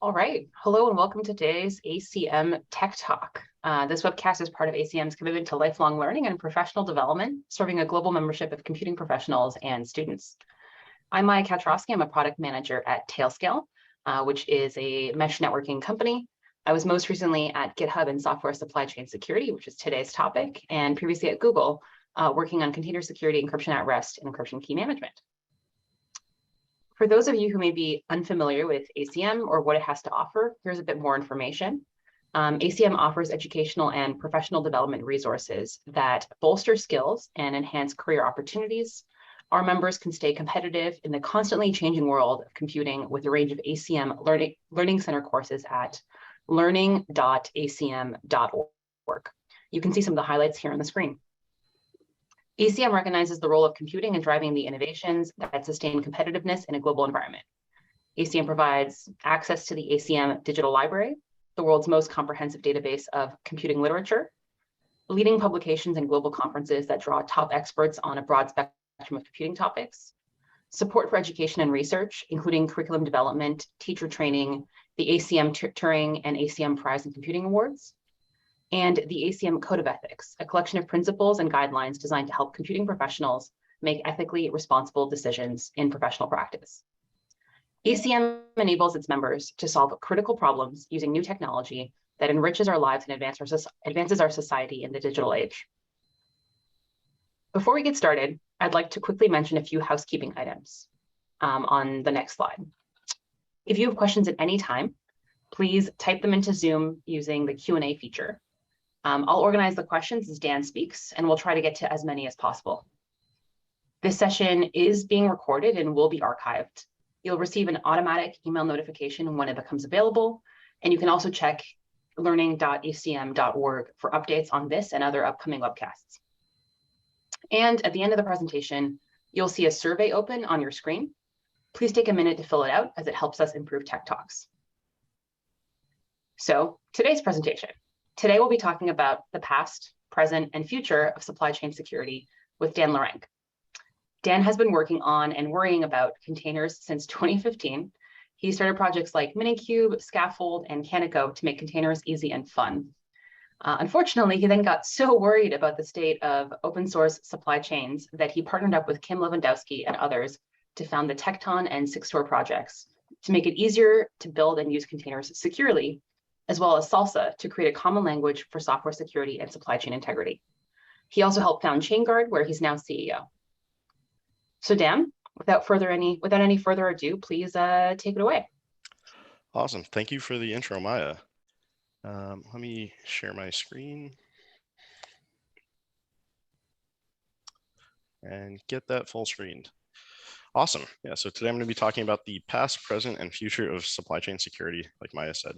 All right. Hello and welcome to today's ACM Tech Talk. This webcast is part of ACM's commitment to lifelong learning and professional development, serving a global membership of computing professionals and students. I'm Maya Categorizing. I'm a product manager at Tailscale, which is a mesh networking company. I was most recently at GitHub and software supply chain security, which is today's topic, and previously at Google, working on container security, encryption at rest, and encryption key management. For those of you who may be unfamiliar with ACM or what it has to offer, here's a bit more information. ACM offers educational and professional development resources that bolster skills and enhance career opportunities. Our members can stay competitive in the constantly changing world of computing with a range of ACM Learning Center courses at learning.acm.org. You can see some of the highlights here on the screen. ACM recognizes the role of computing in driving the innovations that sustain competitiveness in a global environment. ACM provides access to the ACM Digital Library, the world's most comprehensive database of computing literature, leading publications and global conferences that draw top experts on a broad spectrum of computing topics, support for education and research, including curriculum development, teacher training, the ACM Turing and ACM Prize in Computing Awards, and the ACM Code of Ethics, a collection of principles and guidelines designed to help computing professionals make ethically responsible decisions in professional practice. ACM enables its members to solve critical problems using new technology that enriches our lives and advances our society in the digital age. Before we get started, I'd like to quickly mention a few housekeeping items on the next slide. If you have questions at any time, please type them into Zoom using the Q&A feature. I'll organize the questions as Dan speaks, and we'll try to get to as many as possible. This session is being recorded and will be archived. You'll receive an automatic email notification when it becomes available, and you can also check learning.acm.org for updates on this and other upcoming webcasts. And at the end of the presentation, you'll see a survey open on your screen. Please take a minute to fill it out as it helps us improve Tech Talks. So today's presentation. Today, we'll be talking about the past, present, and future of supply chain security with Dan Larenk. Dan has been working on and worrying about containers since 2015. He started projects like Minikube, Scaffold, and Canico to make containers easy and fun. Unfortunately, he then got so worried about the state of open source supply chains that he partnered up with Kim Lewandowski and others to found the Tecton and Sixtor projects to make it easier to build and use containers securely, as well as Salsa to create a common language for software security and supply chain integrity. He also helped found ChainGuard, where he's now CEO. So Dan, without any further ado, please take it away. Awesome. Thank you for the intro, Maya. Let me share my screen and get that full screened. Awesome. Yeah, so today I'm going to be talking about the past, present, and future of supply chain security, like Maya said.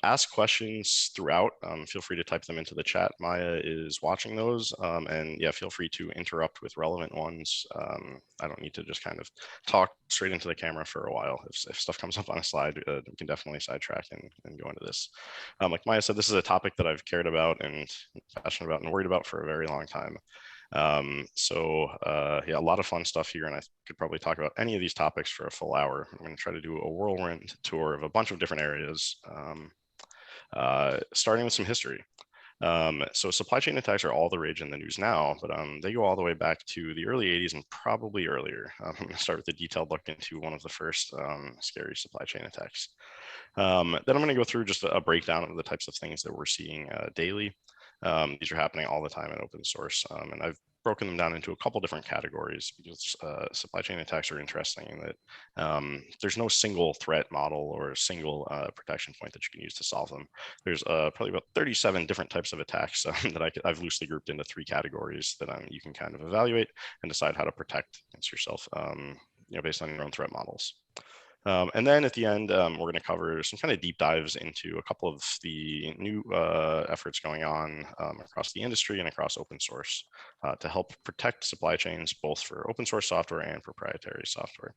Ask questions throughout. Feel free to type them into the chat. Maya is watching those, and yeah, feel free to interrupt with relevant ones. I don't need to just kind of talk straight into the camera for a while. If stuff comes up on a slide, we can definitely sidetrack and go into this. Like Maya said, this is a topic that I've cared about and passionate about and worried about for a very long time. Yeah, a lot of fun stuff here, and I could probably talk about any of these topics for a full hour. I'm going to try to do a whirlwind tour of a bunch of different areas, starting with some history. So supply chain attacks are all the rage in the news now, but they go all the way back to the early 80s and probably earlier. I'm going to start with a detailed look into one of the first scary supply chain attacks. Then I'm going to go through just a breakdown of the types of things that we're seeing daily. These are happening all the time in open source, and I've broken them down into a couple different categories because supply chain attacks are interesting in that there's no single threat model or a single protection point that you can use to solve them. There's probably about 37 different types of attacks that I've loosely grouped into 3 categories that you can kind of evaluate and decide how to protect against yourself, based on your own threat models. And then at the end, we're going to cover some kind of deep dives into a couple of the new efforts going on across the industry and across open source to help protect supply chains, both for open source software and proprietary software.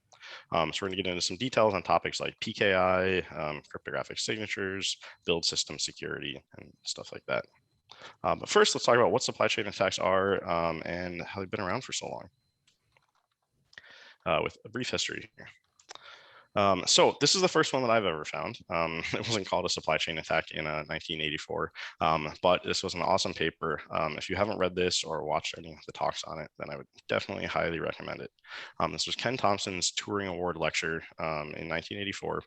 So we're going to get into some details on topics like PKI, cryptographic signatures, build system security, and stuff like that. But first, let's talk about what supply chain attacks are and how they've been around for so long. With a brief history here. So this is the first one that I've ever found. It wasn't called a supply chain attack in 1984, but this was an awesome paper. If you haven't read this or watched any of the talks on it, then I would definitely highly recommend it. This was Ken Thompson's Turing Award lecture in 1984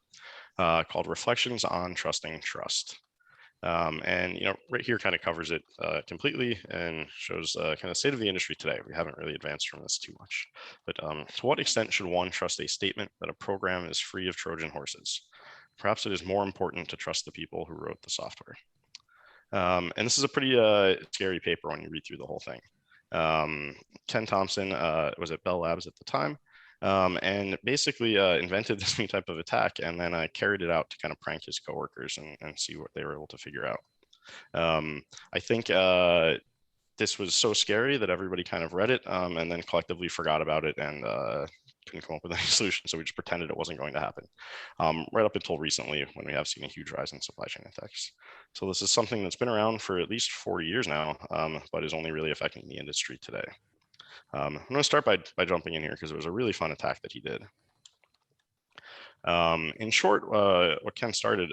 called Reflections on Trusting Trust. And right here kind of covers it completely and shows kind of state of the industry today. We haven't really advanced from this too much, but to what extent should one trust a statement that a program is free of Trojan horses? Perhaps it is more important to trust the people who wrote the software. And this is a pretty scary paper when you read through the whole thing. Ken Thompson was at Bell Labs at the time. And basically invented this new type of attack and then carried it out to kind of prank his coworkers and see what they were able to figure out. I think this was so scary that everybody kind of read it and then collectively forgot about it and couldn't come up with any solution. So we just pretended it wasn't going to happen right up until recently when we have seen a huge rise in supply chain attacks. So this is something that's been around for at least 40 years now, but is only really affecting the industry today. I'm going to start by jumping in here because it was a really fun attack that he did. In short, what Ken started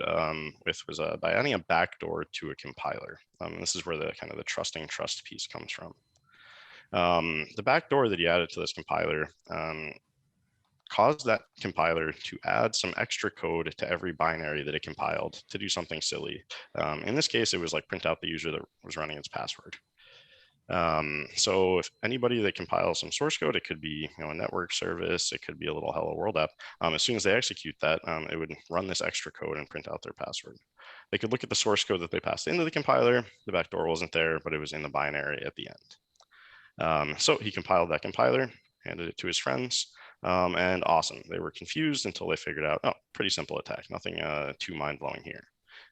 with was by adding a backdoor to a compiler. This is where the kind of the trusting trust piece comes from. The backdoor that he added to this compiler caused that compiler to add some extra code to every binary that it compiled to do something silly. In this case, it was like print out the user that was running its password. So if anybody that compiles some source code, it could be a network service, it could be a little hello world app. As soon as they execute that, it would run this extra code and print out their password. They could look at the source code that they passed into the compiler. The backdoor wasn't there, but it was in the binary at the end. So he compiled that compiler, handed it to his friends, and awesome. They were confused until they figured out, oh, pretty simple attack, nothing too mind-blowing here.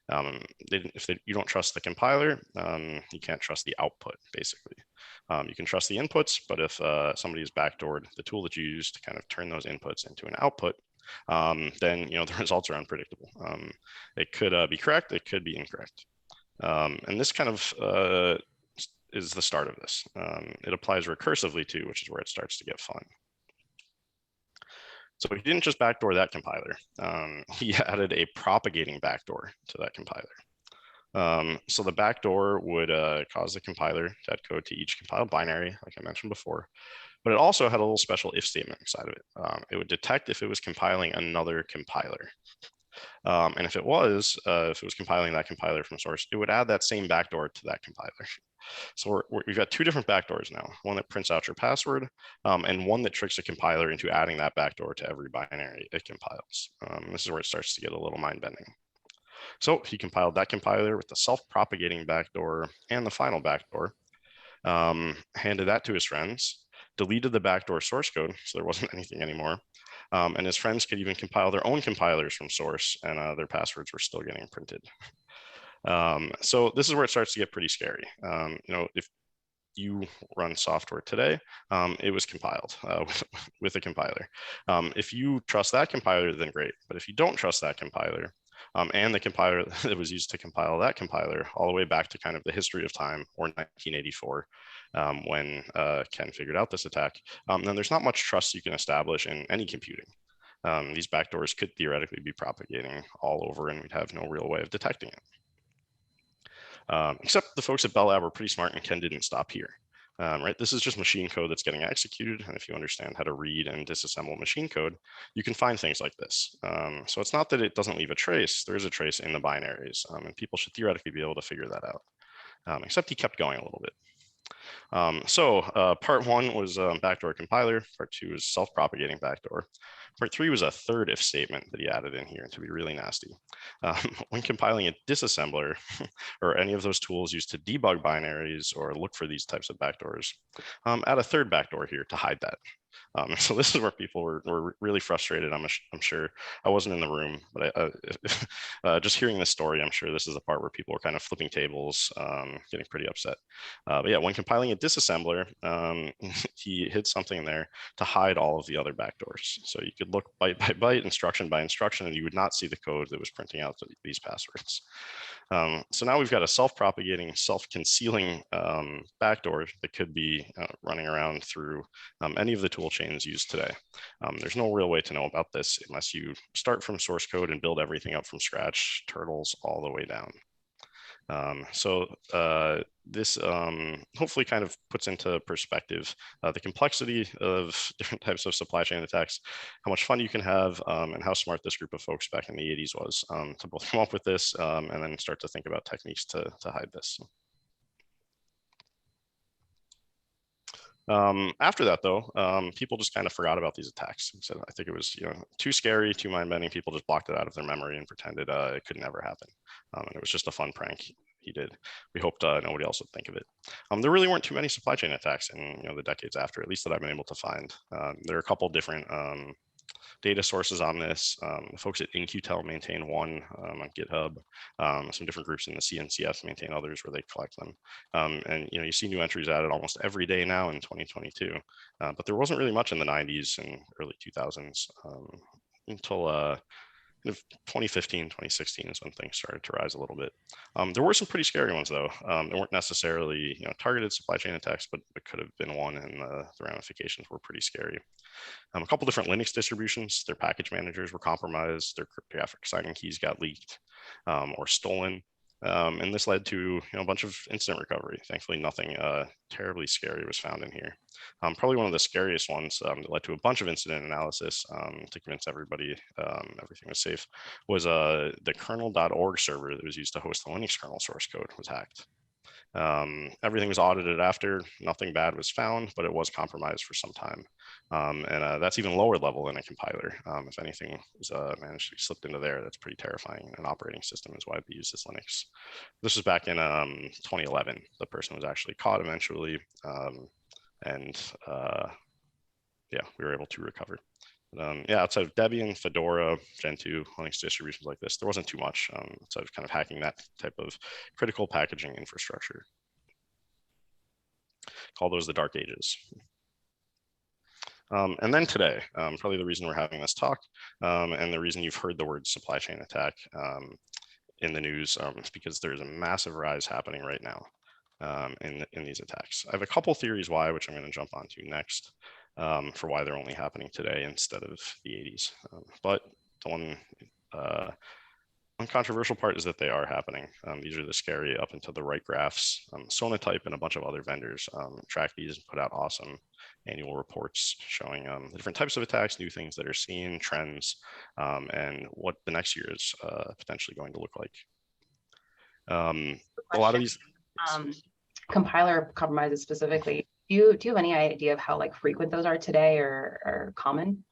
You don't trust the compiler, you can't trust the output, basically. You can trust the inputs, but if somebody has backdoored the tool that you use to kind of turn those inputs into an output, then the results are unpredictable. It could be correct, it could be incorrect. And this kind of is the start of this. It applies recursively too, which is where it starts to get fun. So he didn't just backdoor that compiler. He added a propagating backdoor to that compiler. So the backdoor would cause the compiler to add code to each compiled binary, like I mentioned before, but it also had a little special if statement inside of it. It would detect if it was compiling another compiler. And if it was compiling that compiler from source, it would add that same backdoor to that compiler. So we've got two different backdoors now, one that prints out your password and one that tricks a compiler into adding that backdoor to every binary it compiles. This is where it starts to get a little mind-bending. So he compiled that compiler with the self-propagating backdoor and the final backdoor, handed that to his friends, deleted the backdoor source code, so there wasn't anything anymore. And his friends could even compile their own compilers from source and their passwords were still getting printed. So this is where it starts to get pretty scary. If you run software today, it was compiled with a compiler. If you trust that compiler, then great. But if you don't trust that compiler, and the compiler that was used to compile that compiler all the way back to kind of the history of time or 1984, when Ken figured out this attack, then there's not much trust you can establish in any computing. These backdoors could theoretically be propagating all over and we'd have no real way of detecting it. Except the folks at Bell Lab were pretty smart and Ken didn't stop here. Right, this is just machine code that's getting executed. And if you understand how to read and disassemble machine code, you can find things like this. So it's not that it doesn't leave a trace. There is a trace in the binaries and people should theoretically be able to figure that out. Except he kept going a little bit. So part one was backdoor compiler. Part two is self-propagating backdoor. Part three was a third if statement that he added in here to be really nasty. When compiling a disassembler or any of those tools used to debug binaries or look for these types of backdoors, add a third backdoor here to hide that. So this is where people were really frustrated. I'm sure I wasn't in the room, but just hearing this story, I'm sure this is the part where people were kind of flipping tables, getting pretty upset. But yeah, when compiling a disassembler, he hid something in there to hide all of the other backdoors. So you could look byte by byte, instruction by instruction, and you would not see the code that was printing out these passwords. So now we've got a self-propagating, self-concealing backdoor that could be running around through any of the tools tool chains used today. There's no real way to know about this unless you start from source code and build everything up from scratch, turtles all the way down. This hopefully kind of puts into perspective the complexity of different types of supply chain attacks, how much fun you can have, and how smart this group of folks back in the 80s was to both come up with this and then start to think about techniques to hide this. After that, though, people just kind of forgot about these attacks. So I think it was, too scary, too mind-bending. People just blocked it out of their memory and pretended it could never happen. And it was just a fun prank he did. We hoped nobody else would think of it. There really weren't too many supply chain attacks in the decades after, at least that I've been able to find. There are a couple different data sources on this. The folks at In-Q-Tel maintain one on GitHub. Some different groups in the CNCF maintain others where they collect them. And you see new entries added almost every day now in 2022. But there wasn't really much in the 90s and early 2000s until 2015, 2016 is when things started to rise a little bit. There were some pretty scary ones, though. They weren't necessarily targeted supply chain attacks, but it could have been one, and the ramifications were pretty scary. A couple different Linux distributions, their package managers were compromised, their cryptographic signing keys got leaked or stolen. And this led to a bunch of incident recovery. Thankfully, nothing terribly scary was found in here. Probably one of the scariest ones that led to a bunch of incident analysis to convince everybody everything was safe was the kernel.org server that was used to host the Linux kernel source code was hacked. Everything was audited after, nothing bad was found, but it was compromised for some time. And that's even lower level than a compiler. If anything was managed to be slipped into there, that's pretty terrifying. An operating system is widely used as Linux. This was back in 2011. The person was actually caught eventually. Yeah, we were able to recover. Yeah, outside of Debian, Fedora, Gentoo, Linux distributions like this, there wasn't too much outside of kind of hacking that type of critical packaging infrastructure. Call those the dark ages. And then today, probably the reason we're having this talk and the reason you've heard the word supply chain attack in the news is because there's a massive rise happening right now in these attacks. I have a couple theories why, which I'm going to jump onto next. For why they're only happening today instead of the 80s. But the one controversial part is that they are happening. These are the scary up and to the right graphs. Sonatype and a bunch of other vendors track these and put out awesome annual reports showing the different types of attacks, new things that are seen, trends, and what the next year is potentially going to look like. A lot of these compiler compromises specifically. Do you have any idea of how frequent those are today or common?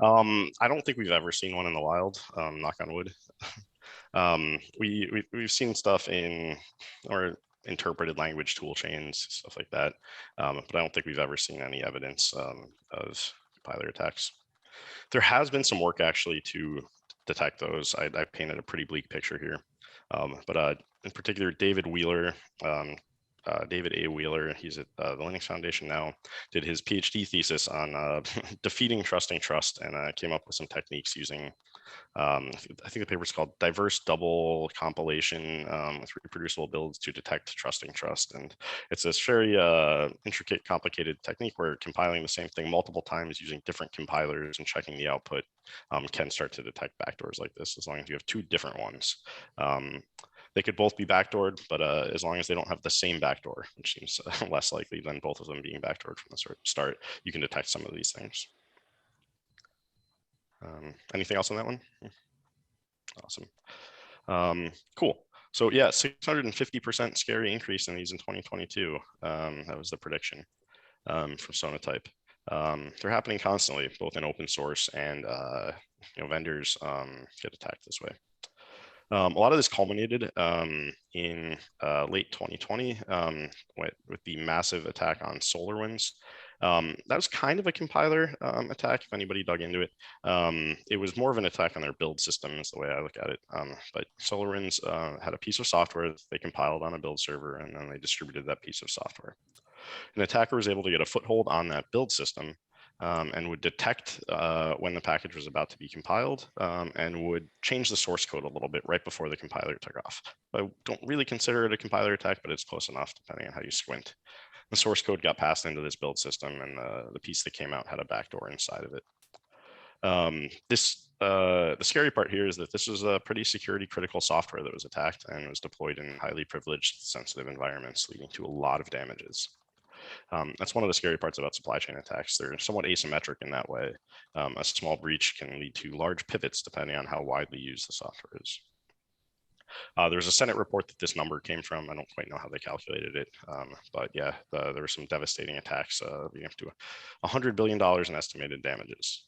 I don't think we've ever seen one in the wild, knock on wood. We've seen stuff in or interpreted language tool chains, stuff like that. But I don't think we've ever seen any evidence of compiler attacks. There has been some work actually to detect those. I painted a pretty bleak picture here. But in particular, David Wheeler, David A. Wheeler, he's at the Linux Foundation now, did his PhD thesis on defeating trusting trust and came up with some techniques using, I think the paper's called Diverse Double Compilation with Reproducible Builds to Detect Trusting Trust. And it's this very intricate, complicated technique where compiling the same thing multiple times using different compilers and checking the output can start to detect backdoors like this, as long as you have two different ones. They could both be backdoored, but as long as they don't have the same backdoor, which seems less likely than both of them being backdoored from the start, you can detect some of these things. Anything else on that one? Awesome. Cool. So yeah, 650% scary increase in these in 2022. That was the prediction from Sonatype. They're happening constantly, both in open source and vendors get attacked this way. A lot of this culminated in late 2020 with the massive attack on SolarWinds. That was kind of a compiler attack, if anybody dug into it. It was more of an attack on their build system is the way I look at it. But SolarWinds had a piece of software that they compiled on a build server, and then they distributed that piece of software. An attacker was able to get a foothold on that build system and would detect when the package was about to be compiled, and would change the source code a little bit right before the compiler took off. I don't really consider it a compiler attack, but it's close enough depending on how you squint. The source code got passed into this build system, and the piece that came out had a backdoor inside of it. The scary part here is that this was a pretty security critical software that was attacked and was deployed in highly privileged sensitive environments, leading to a lot of damages. That's one of the scary parts about supply chain attacks. They're somewhat asymmetric in that way. A small breach can lead to large pivots depending on how widely used the software is. There's a Senate report that this number came from. I don't quite know how they calculated it, but yeah, there were some devastating attacks leading up to $100 billion in estimated damages.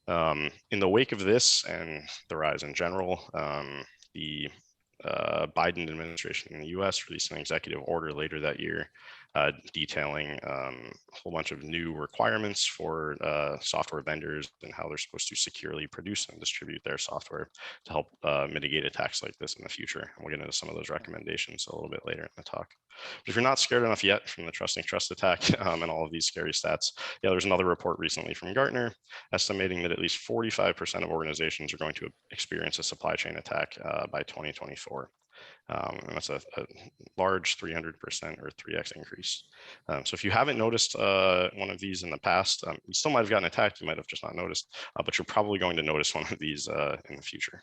In the wake of this and the rise in general, the Biden administration in the US released an executive order later that year detailing a whole bunch of new requirements for software vendors and how they're supposed to securely produce and distribute their software to help mitigate attacks like this in the future. And we'll get into some of those recommendations a little bit later in the talk. But if you're not scared enough yet from the trusting trust attack and all of these scary stats, yeah, there's another report recently from Gartner estimating that at least 45% of organizations are going to experience a supply chain attack by 2024. And that's a large 300% or 3x increase. So if you haven't noticed one of these in the past, you still might have gotten attacked, you might have just not noticed, but you're probably going to notice one of these in the future.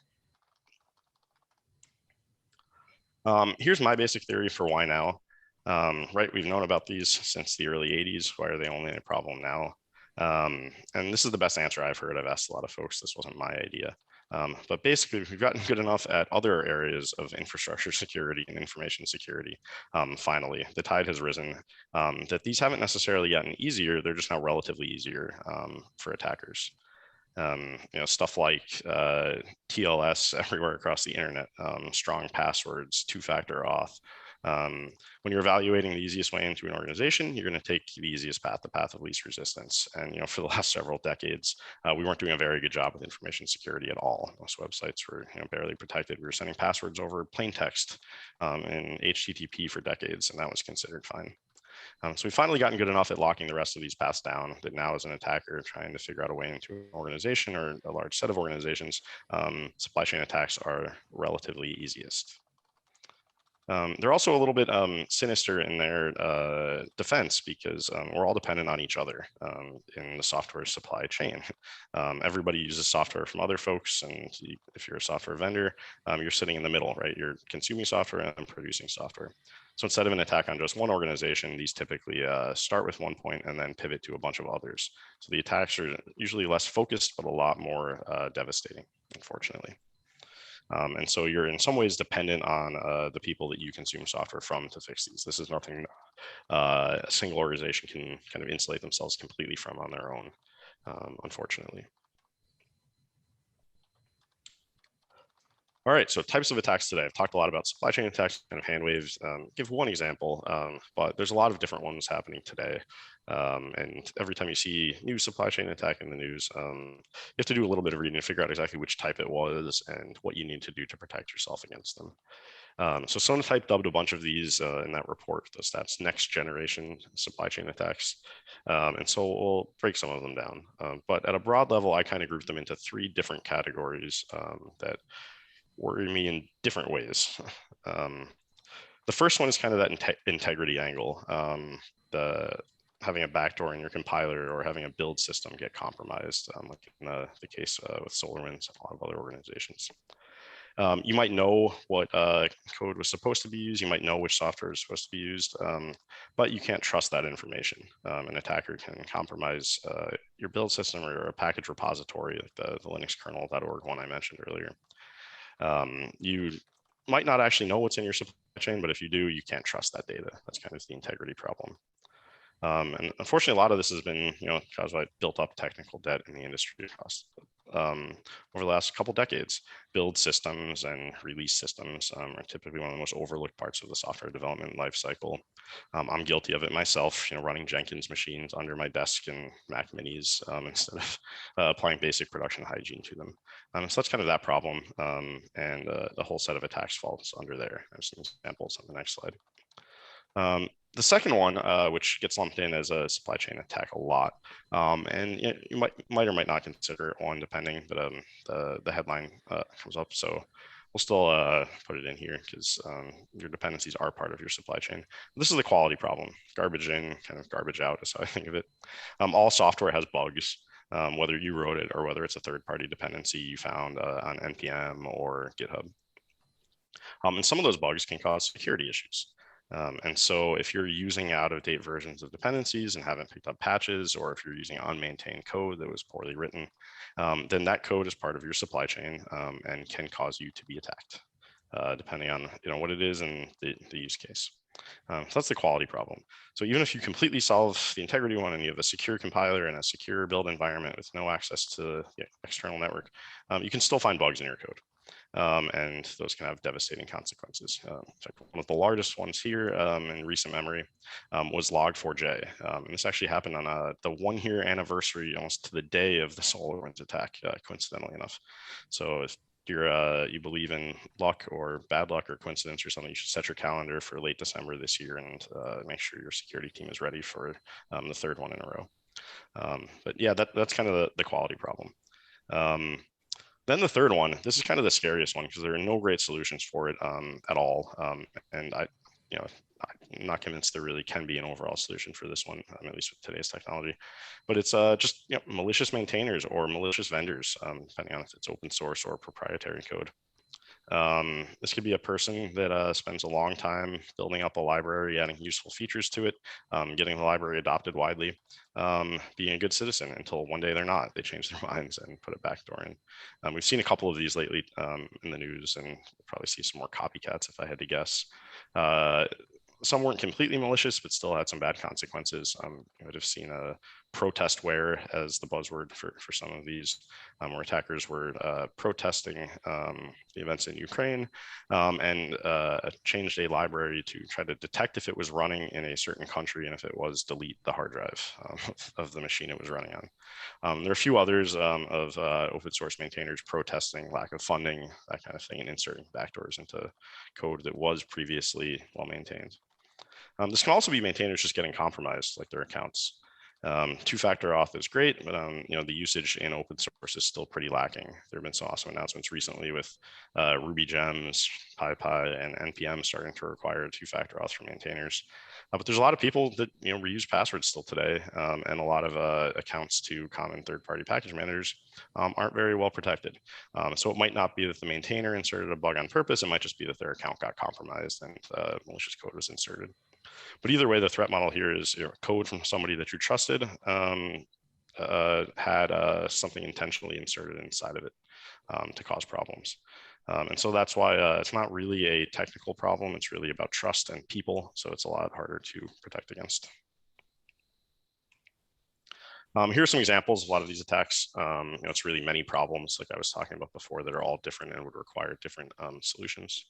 Here's my basic theory for why now. Right, we've known about these since the early 80s. Why are they only a problem now? And this is the best answer I've heard. I've asked a lot of folks. This wasn't my idea. But basically, we've gotten good enough at other areas of infrastructure security and information security. Finally, the tide has risen, that these haven't necessarily gotten easier. They're just now relatively easier for attackers. Stuff like TLS everywhere across the internet, strong passwords, two-factor auth. When you're evaluating the easiest way into an organization, you're going to take the easiest path, the path of least resistance. And for the last several decades, we weren't doing a very good job with information security at all. Most websites were barely protected. We were sending passwords over plain text in HTTP for decades, and that was considered fine. So we've finally gotten good enough at locking the rest of these paths down that now, as an attacker trying to figure out a way into an organization or a large set of organizations, supply chain attacks are relatively easiest. They're also a little bit sinister in their defense because we're all dependent on each other in the software supply chain. Everybody uses software from other folks, and if you're a software vendor, you're sitting in the middle, right? You're consuming software and producing software. So instead of an attack on just one organization, these typically start with one point and then pivot to a bunch of others. So the attacks are usually less focused, but a lot more devastating, unfortunately. And so you're in some ways dependent on the people that you consume software from to fix these. This is nothing a single organization can kind of insulate themselves completely from on their own, unfortunately. All right, so types of attacks today. I've talked a lot about supply chain attacks, kind of hand waves. Give one example, but there's a lot of different ones happening today. And every time you see new supply chain attack in the news, you have to do a little bit of reading to figure out exactly which type it was and what you need to do to protect yourself against them. So Sonatype dubbed a bunch of these in that report, the stats next generation supply chain attacks. And so we'll break some of them down. But at a broad level, I kind of grouped them into three different categories that worry me in different ways. The first one is kind of that integrity angle. Having a backdoor in your compiler or having a build system get compromised, like in the case with SolarWinds and a lot of other organizations. You might know what code was supposed to be used. You might know which software is supposed to be used, but you can't trust that information. An attacker can compromise your build system or a package repository, like the Linux kernel.org one I mentioned earlier. You might not actually know what's in your supply chain, but if you do, you can't trust that data. That's kind of the integrity problem. And unfortunately, a lot of this has been, caused by built up technical debt in the industry across over the last couple decades. Build systems and release systems are typically one of the most overlooked parts of the software development lifecycle. I'm guilty of it myself, running Jenkins machines under my desk and Mac Minis instead of applying basic production hygiene to them. So that's kind of that problem, and the whole set of attacks falls under there. I have some examples on the next slide. The second one, which gets lumped in as a supply chain attack a lot, and you might or might not consider it one, depending, but the headline comes up, so we'll still put it in here because your dependencies are part of your supply chain. This is the quality problem. Garbage in, kind of garbage out is how I think of it. All software has bugs, whether you wrote it or whether it's a third-party dependency you found on NPM or GitHub. And some of those bugs can cause security issues. And so if you're using out-of-date versions of dependencies and haven't picked up patches, or if you're using unmaintained code that was poorly written, then that code is part of your supply chain and can cause you to be attacked, depending on what it is and the use case. So that's the quality problem. So even if you completely solve the integrity one and you have a secure compiler and a secure build environment with no access to the external network, you can still find bugs in your code. And those can have devastating consequences. One of the largest ones here in recent memory was Log4j. And this actually happened on the 1-year anniversary, almost to the day of the SolarWinds attack, coincidentally enough. So if you believe in luck or bad luck or coincidence or something, you should set your calendar for late December this year and make sure your security team is ready for the third one in a row. But yeah, that's kind of the quality problem. Then the third one, this is kind of the scariest one because there are no great solutions for it at all. And I'm not convinced there really can be an overall solution for this one, at least with today's technology. But it's just malicious maintainers or malicious vendors, depending on if it's open source or proprietary code. This could be a person that spends a long time building up a library, adding useful features to it, getting the library adopted widely, being a good citizen until one day they're not. They change their minds and put a backdoor in. We've seen a couple of these lately in the news, and we'll probably see some more copycats if I had to guess. Some weren't completely malicious, but still had some bad consequences. You might have seen a protestware as the buzzword for some of these, where attackers were protesting the events in Ukraine and changed a library to try to detect if it was running in a certain country, and if it was, delete the hard drive of the machine it was running on. There are a few others of open source maintainers protesting lack of funding, that kind of thing, and inserting backdoors into code that was previously well maintained. This can also be maintainers just getting compromised, like their accounts. Two-factor auth is great, but the usage in open source is still pretty lacking. There have been some awesome announcements recently with Ruby Gems, PyPy, and NPM starting to require two-factor auth for maintainers. But there's a lot of people that reuse passwords still today, and a lot of accounts to common third-party package managers aren't very well protected. So it might not be that the maintainer inserted a bug on purpose. It might just be that their account got compromised and malicious code was inserted. But either way, the threat model here is code from somebody that you trusted had something intentionally inserted inside of it to cause problems. And so that's why it's not really a technical problem. It's really about trust and people. So it's a lot harder to protect against. Here are some examples of a lot of these attacks. It's really many problems, like I was talking about before, that are all different and would require different solutions.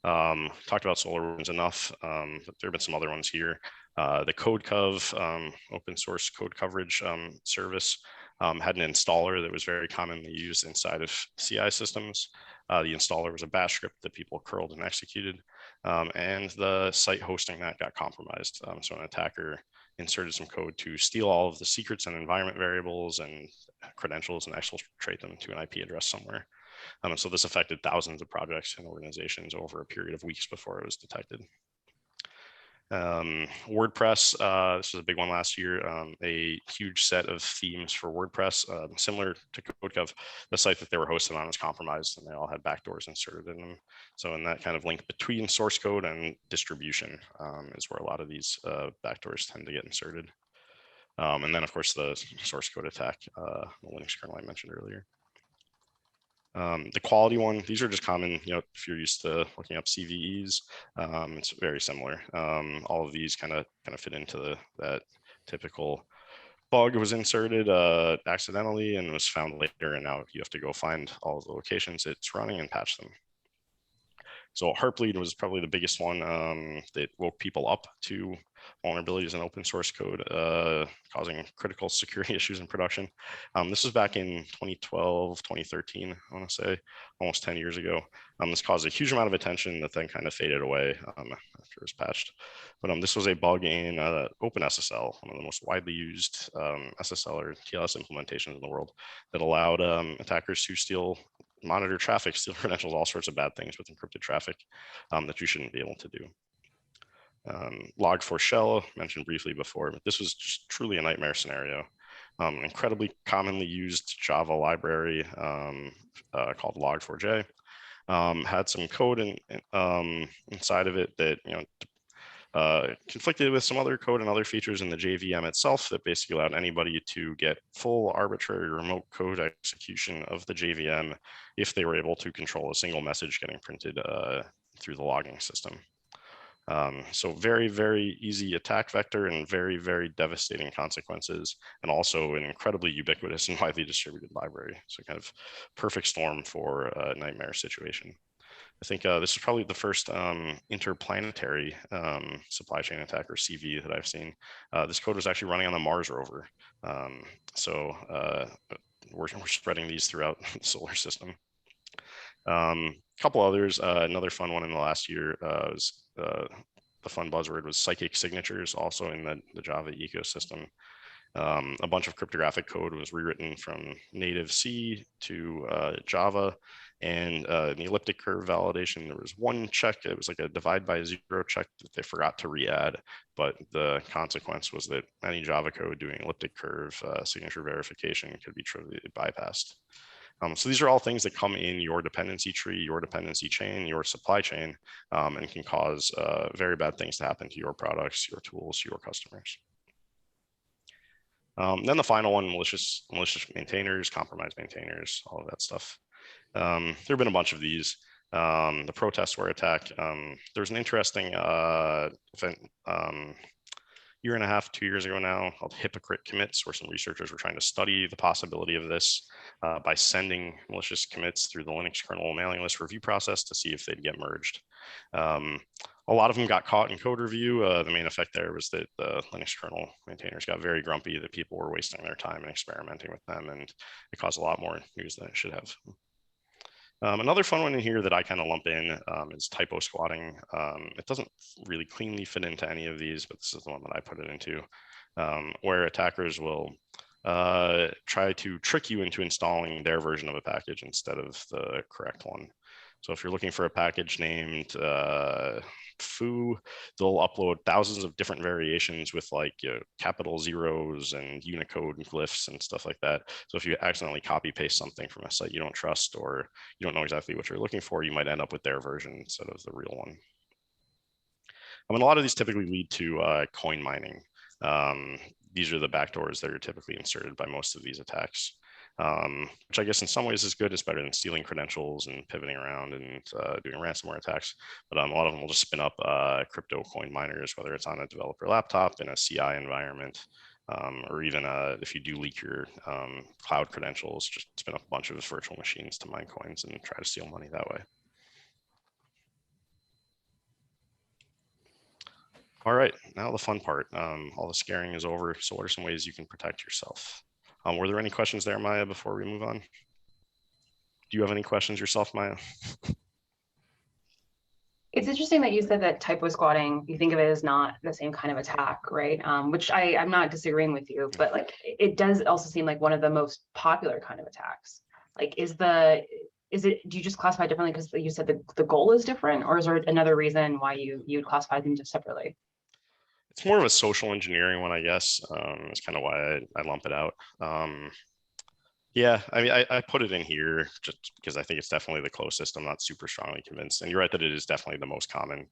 Talked about SolarWinds enough, but there have been some other ones here. The CodeCov, open source code coverage service, had an installer that was very commonly used inside of CI systems. The installer was a bash script that people curled and executed, and the site hosting that got compromised. So an attacker inserted some code to steal all of the secrets and environment variables and credentials and exfiltrate them to an IP address somewhere. So this affected thousands of projects and organizations over a period of weeks before it was detected. WordPress, this was a big one last year, a huge set of themes for WordPress, similar to CodeCov. The site that they were hosted on was compromised and they all had backdoors inserted in them. So in that kind of link between source code and distribution is where a lot of these backdoors tend to get inserted. And then of course the source code attack, the Linux kernel I mentioned earlier. The quality one, these are just common, if you're used to looking up CVEs, it's very similar. All of these kind of fit into that typical bug was inserted accidentally and was found later, and now you have to go find all of the locations it's running and patch them. So Heartbleed was probably the biggest one that woke people up to vulnerabilities in open source code, causing critical security issues in production. This was back in 2012, 2013, I want to say, almost 10 years ago. This caused a huge amount of attention that then kind of faded away after it was patched. But this was a bug in OpenSSL, one of the most widely used SSL or TLS implementations in the world, that allowed attackers to monitor traffic, steal credentials, all sorts of bad things with encrypted traffic that you shouldn't be able to do. Log4Shell, mentioned briefly before, but this was just truly a nightmare scenario. Incredibly commonly used Java library called Log4j. Had some code inside of it that conflicted with some other code and other features in the JVM itself that basically allowed anybody to get full arbitrary remote code execution of the JVM if they were able to control a single message getting printed through the logging system. So very, very easy attack vector and very, very devastating consequences, and also an incredibly ubiquitous and widely distributed library. So kind of perfect storm for a nightmare situation. I think this is probably the first interplanetary supply chain attack, or CV, that I've seen. This code was actually running on the Mars rover. So we're spreading these throughout the solar system. A couple others, another fun one in the last year was the fun buzzword was psychic signatures, also in the Java ecosystem. A bunch of cryptographic code was rewritten from native C to Java, and in the elliptic curve validation, there was one check. It was like a divide by zero check that they forgot to re-add, but the consequence was that any Java code doing elliptic curve signature verification could be trivially bypassed. So these are all things that come in your dependency tree, your dependency chain, your supply chain, and can cause very bad things to happen to your products, your tools, your customers. Then the final one, malicious maintainers, compromised maintainers, all of that stuff. There have been a bunch of these. The protestware attack, there's an interesting event year and a half, 2 years ago now, called hypocrite commits, where some researchers were trying to study the possibility of this by sending malicious commits through the Linux kernel mailing list review process to see if they'd get merged. A lot of them got caught in code review. The main effect there was that the Linux kernel maintainers got very grumpy that people were wasting their time and experimenting with them, and it caused a lot more news than it should have. Another fun one in here that I kind of lump in is typo squatting. It doesn't really cleanly fit into any of these, but this is the one that I put it into, where attackers will try to trick you into installing their version of a package instead of the correct one. So if you're looking for a package named foo, they'll upload thousands of different variations with like capital zeros and Unicode and glyphs and stuff like that. So if you accidentally copy paste something from a site you don't trust, or you don't know exactly what you're looking for, you might end up with their version instead of the real one. I mean, a lot of these typically lead to coin mining. These are the backdoors that are typically inserted by most of these attacks. Which I guess in some ways is good. It's better than stealing credentials and pivoting around and doing ransomware attacks. But a lot of them will just spin up crypto coin miners, whether it's on a developer laptop in a CI environment, or even if you do leak your cloud credentials, just spin up a bunch of virtual machines to mine coins and try to steal money that way. All right, now the fun part. All the scaring is over. So what are some ways you can protect yourself? Were there any questions there, Maya, before we move on? Do you have any questions yourself, Maya? It's interesting that you said that typo squatting, you think of it as not the same kind of attack, right? Which I'm not disagreeing with you, but like it does also seem like one of the most popular kind of attacks. Like do you just classify differently because you said the goal is different, or is there another reason why you'd classify them just separately? It's more of a social engineering one, I guess. It's kind of why I lump it out. Yeah, I mean, I put it in here just because I think it's definitely the closest. I'm not super strongly convinced. And you're right that it is definitely the most common.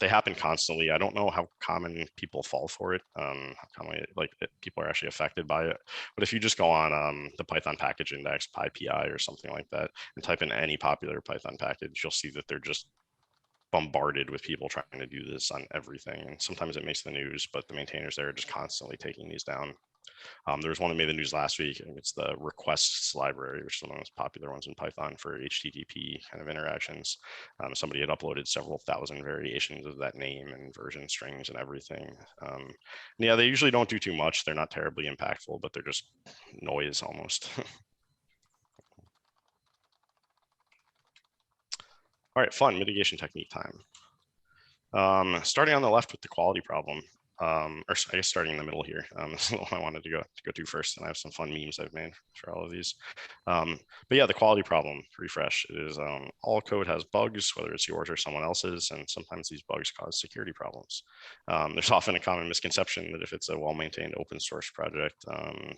They happen constantly. I don't know how common people fall for it, how commonly people are actually affected by it. But if you just go on the Python package index, PyPI or something like that, and type in any popular Python package, you'll see that they're just bombarded with people trying to do this on everything. And sometimes it makes the news, but the maintainers there are just constantly taking these down. There was one that made the news last week. I think it's the requests library, which is one of the most popular ones in Python for HTTP kind of interactions. Somebody had uploaded several thousand variations of that name and version strings and everything. Yeah, they usually don't do too much. They're not terribly impactful, but they're just noise almost. All right, fun mitigation technique time. Starting on the left with the quality problem, or I guess starting in the middle here. This is the one I wanted to go to first, and I have some fun memes I've made for all of these. But yeah, the quality problem, refresh, is all code has bugs, whether it's yours or someone else's, and sometimes these bugs cause security problems. There's often a common misconception that if it's a well-maintained open source project,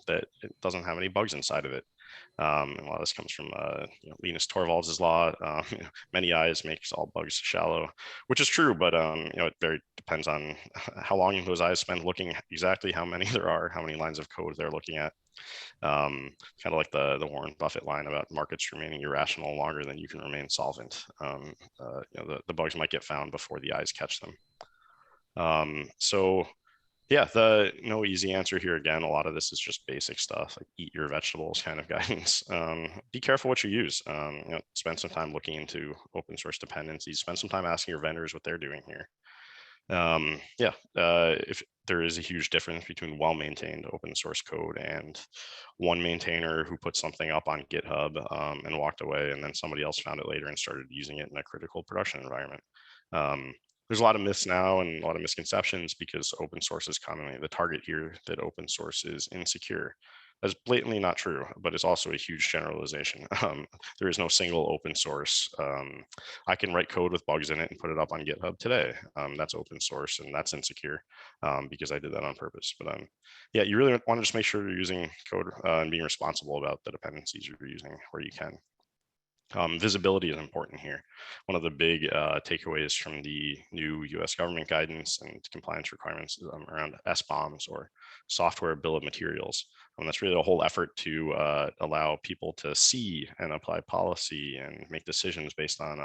that it doesn't have any bugs inside of it. And a lot of this comes from Linus Torvalds' law, many eyes makes all bugs shallow, which is true, but it very depends on how long those eyes spend looking exactly how many there are, how many lines of code they're looking at. Kind of like the Warren Buffett line about markets remaining irrational longer than you can remain solvent. The bugs might get found before the eyes catch them. So yeah, no easy answer here. Again, a lot of this is just basic stuff like eat your vegetables kind of guidance. Be careful what you use. Spend some time looking into open source dependencies. Spend some time asking your vendors what they're doing here. If there is a huge difference between well-maintained open source code and one maintainer who put something up on GitHub and walked away, and then somebody else found it later and started using it in a critical production environment. There's a lot of myths now and a lot of misconceptions because open source is commonly the target here, that open source is insecure. That's blatantly not true, but it's also a huge generalization. There is no single open source. I can write code with bugs in it and put it up on GitHub today. That's open source and that's insecure because I did that on purpose. But yeah, you really want to just make sure you're using code and being responsible about the dependencies you're using where you can. Visibility is important here. One of the big takeaways from the new US government guidance and compliance requirements is around SBOMs, or software bill of materials. That's really a whole effort to allow people to see and apply policy and make decisions based on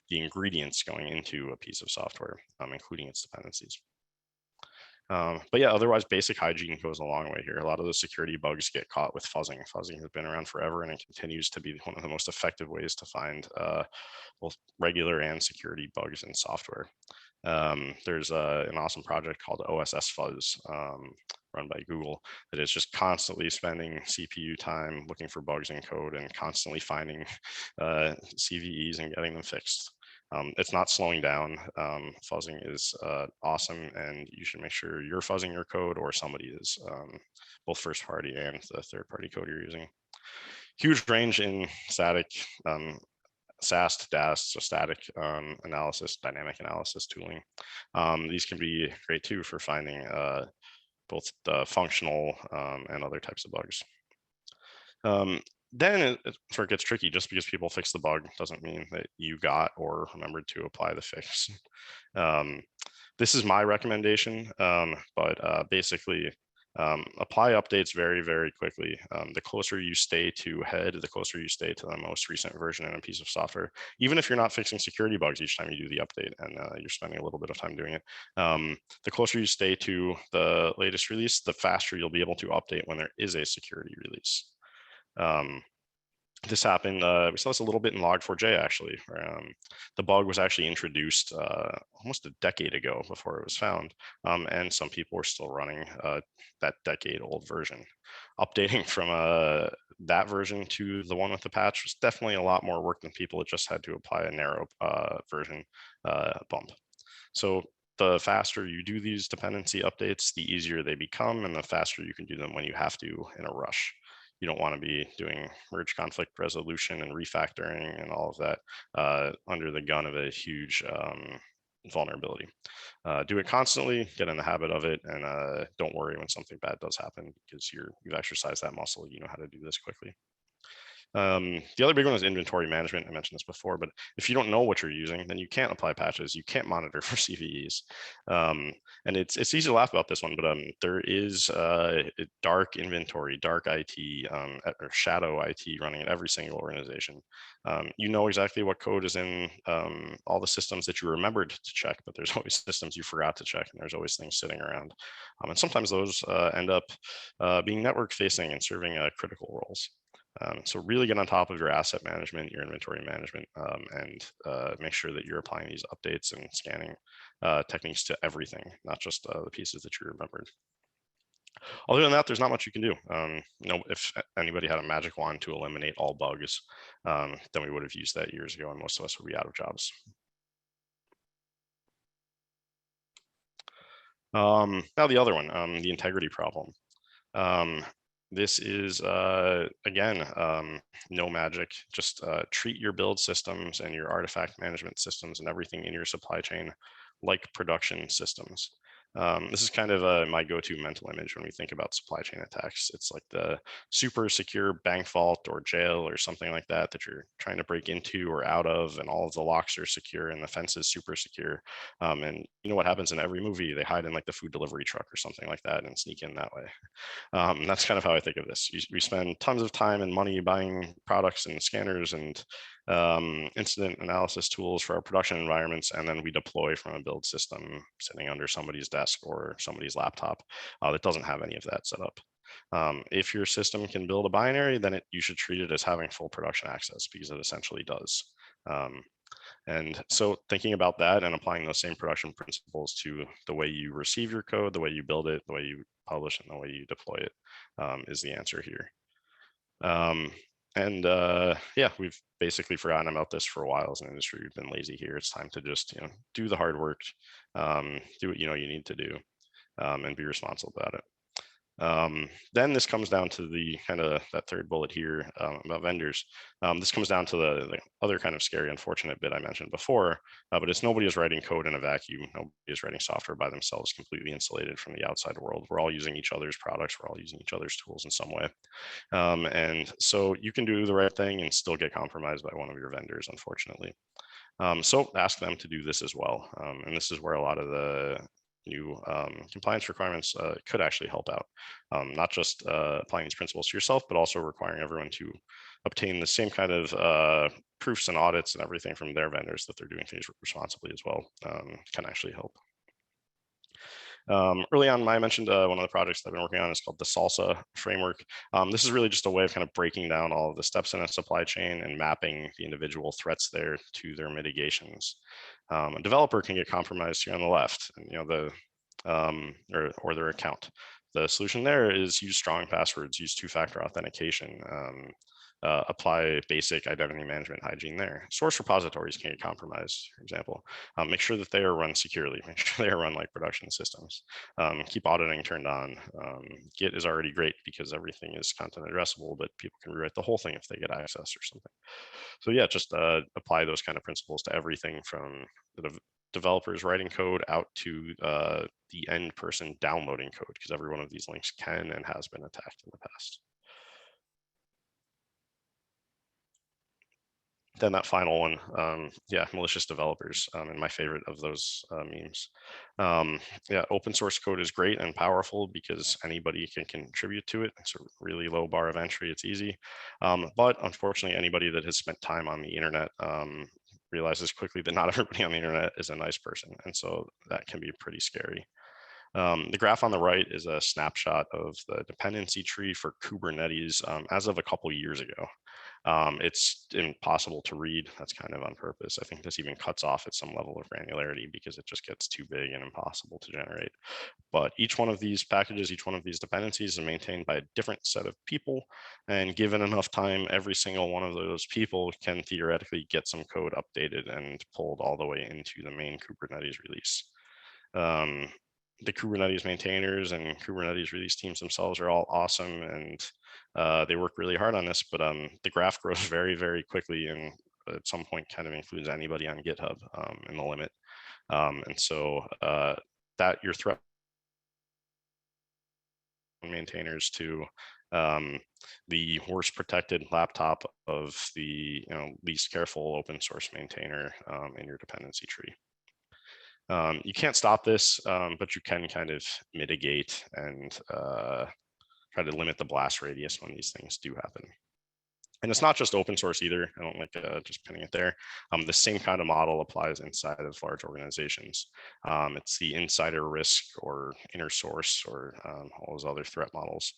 the ingredients going into a piece of software, including its dependencies. But yeah, otherwise basic hygiene goes a long way here. A lot of the security bugs get caught with fuzzing. Fuzzing has been around forever and it continues to be one of the most effective ways to find both regular and security bugs in software. There's an awesome project called OSS Fuzz run by Google that is just constantly spending CPU time looking for bugs in code and constantly finding CVEs and getting them fixed. It's not slowing down. Fuzzing is awesome, and you should make sure you're fuzzing your code or somebody is, both first party and the third party code you're using. Huge range in static, SAST, DAST, so static analysis, dynamic analysis tooling. These can be great too for finding both the functional and other types of bugs. Then it gets tricky. Just because people fix the bug doesn't mean that you got or remembered to apply the fix. This is my recommendation, but basically apply updates very, very quickly. The closer you stay to head, the closer you stay to the most recent version in a piece of software. Even if you're not fixing security bugs each time you do the update and you're spending a little bit of time doing it, the closer you stay to the latest release, the faster you'll be able to update when there is a security release. This happened, we saw this a little bit in Log4j actually, where the bug was actually introduced almost a decade ago before it was found, and some people were still running that decade-old version. Updating from that version to the one with the patch was definitely a lot more work than people that just had to apply a narrow version bump. So the faster you do these dependency updates, the easier they become, and the faster you can do them when you have to in a rush. You don't want to be doing merge conflict resolution and refactoring and all of that under the gun of a huge vulnerability. Do it constantly, get in the habit of it, and don't worry when something bad does happen because you've exercised that muscle. You know how to do this quickly. The other big one is inventory management. I mentioned this before, but if you don't know what you're using, then you can't apply patches. You can't monitor for CVEs. And it's easy to laugh about this one, but there is dark inventory, dark IT, or shadow IT running in every single organization. You know exactly what code is in all the systems that you remembered to check, but there's always systems you forgot to check, and there's always things sitting around. And sometimes those end up being network facing and serving critical roles. So really get on top of your asset management, your inventory management, and make sure that you're applying these updates and scanning techniques to everything, not just the pieces that you remembered. Other than that, there's not much you can do. If anybody had a magic wand to eliminate all bugs, then we would have used that years ago, and most of us would be out of jobs. Now the other one, the integrity problem. This is, again, no magic. Just treat your build systems and your artifact management systems and everything in your supply chain like production systems. This is kind of my go-to mental image when we think about supply chain attacks. It's like the super secure bank vault or jail or something like that that you're trying to break into or out of, and all of the locks are secure and the fence is super secure. And you know what happens in every movie? They hide in like the food delivery truck or something like that and sneak in that way. That's kind of how I think of this. We spend tons of time and money buying products and scanners and incident analysis tools for our production environments, and then we deploy from a build system sitting under somebody's desk or somebody's laptop that doesn't have any of that set up. If your system can build a binary, then you should treat it as having full production access, because it essentially does. And so thinking about that and applying those same production principles to the way you receive your code, the way you build it, the way you publish, and the way you deploy it is the answer here. Yeah, we've basically forgotten about this for a while as an industry. We've been lazy here. It's time to just do the hard work, do what you need to do, and be responsible about it. Then this comes down to the kind of that third bullet here about vendors. This comes down to the other kind of scary, unfortunate bit I mentioned before, but it's nobody is writing code in a vacuum. Nobody is writing software by themselves, completely insulated from the outside world. We're all using each other's products. We're all using each other's tools in some way. And so you can do the right thing and still get compromised by one of your vendors, unfortunately. So ask them to do this as well. And this is where a lot of the new compliance requirements could actually help out. Not just applying these principles to yourself, but also requiring everyone to obtain the same kind of proofs and audits and everything from their vendors that they're doing things responsibly as well can actually help. Early on, I mentioned one of the projects that I've been working on is called the Salsa framework. This is really just a way of kind of breaking down all of the steps in a supply chain and mapping the individual threats there to their mitigations. A developer can get compromised here on the left, and, or their account. The solution there is use strong passwords, use two-factor authentication, apply basic identity management hygiene there. Source repositories can get compromised, for example. Make sure that they are run securely. Make sure they are run like production systems. Keep auditing turned on. Git is already great because everything is content addressable, but people can rewrite the whole thing if they get access or something. So yeah, just apply those kind of principles to everything from the developers writing code out to the end person downloading code, because every one of these links can and has been attacked in the past. Then that final one, yeah, malicious developers, and my favorite of those memes. Yeah, open source code is great and powerful because anybody can contribute to it. It's a really low bar of entry. It's easy. But unfortunately, anybody that has spent time on the internet realizes quickly that not everybody on the internet is a nice person. And so that can be pretty scary. The graph on the right is a snapshot of the dependency tree for Kubernetes as of a couple years ago. It's impossible to read. That's kind of on purpose. I think this even cuts off at some level of granularity because it just gets too big and impossible to generate. But each one of these packages, each one of these dependencies is maintained by a different set of people. And given enough time, every single one of those people can theoretically get some code updated and pulled all the way into the main Kubernetes release. The Kubernetes maintainers and Kubernetes release teams themselves are all awesome, and they work really hard on this, but the graph grows very, very quickly, and at some point kind of includes anybody on GitHub in the limit. And so that your threat maintainers to the worst protected laptop of the least careful open source maintainer in your dependency tree. You can't stop this, but you can kind of mitigate and try to limit the blast radius when these things do happen. And it's not just open source either. I don't like just pinning it there. The same kind of model applies inside of large organizations. It's the insider risk or inner source or all those other threat models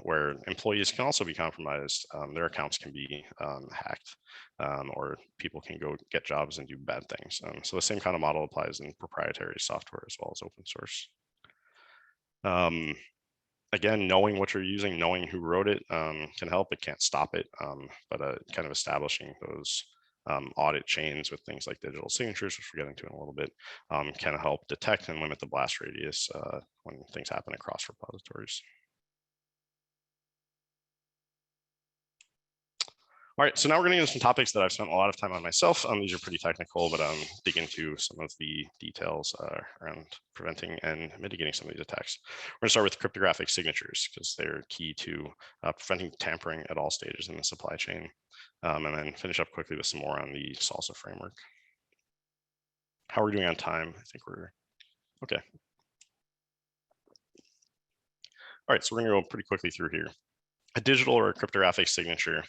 where employees can also be compromised. Their accounts can be hacked or people can go get jobs and do bad things. So the same kind of model applies in proprietary software as well as open source. Again, knowing what you're using, knowing who wrote it can help. It can't stop it, but kind of establishing those audit chains with things like digital signatures, which we'll get into in a little bit, can help detect and limit the blast radius when things happen across repositories. All right, so now we're going to get into some topics that I've spent a lot of time on myself. These are pretty technical, but dig into some of the details around preventing and mitigating some of these attacks. We're going to start with cryptographic signatures because they're key to preventing tampering at all stages in the supply chain, and then finish up quickly with some more on the Salsa framework. How are we doing on time? I think we're okay. All right, so we're going to go pretty quickly through here. A digital or a cryptographic signature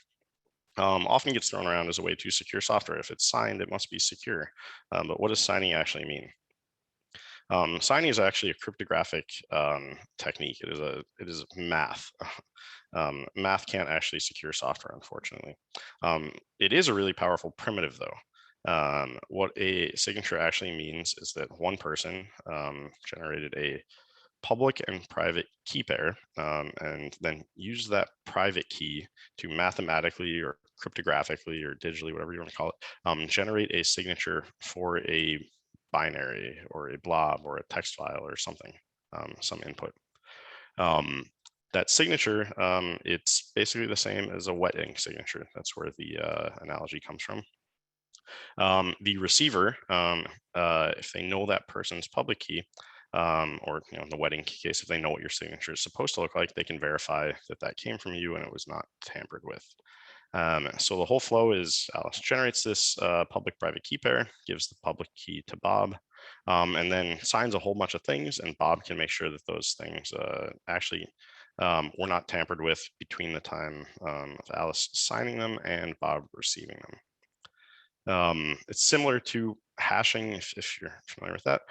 often gets thrown around as a way to secure software. If it's signed, it must be secure. But what does signing actually mean? Signing is actually a cryptographic technique. It is math. Math can't actually secure software, unfortunately. It is a really powerful primitive, though. What a signature actually means is that one person generated a public and private key pair, and then use that private key to mathematically or cryptographically or digitally, whatever you want to call it, generate a signature for a binary or a blob or a text file or something, some input. That signature, it's basically the same as a wet ink signature. That's where the analogy comes from. The receiver, if they know that person's public key, or in the wedding case, if they know what your signature is supposed to look like, they can verify that that came from you and it was not tampered with. So the whole flow is Alice generates this public-private key pair, gives the public key to Bob, and then signs a whole bunch of things, and Bob can make sure that those things actually were not tampered with between the time of Alice signing them and Bob receiving them. It's similar to hashing, if you're familiar with that,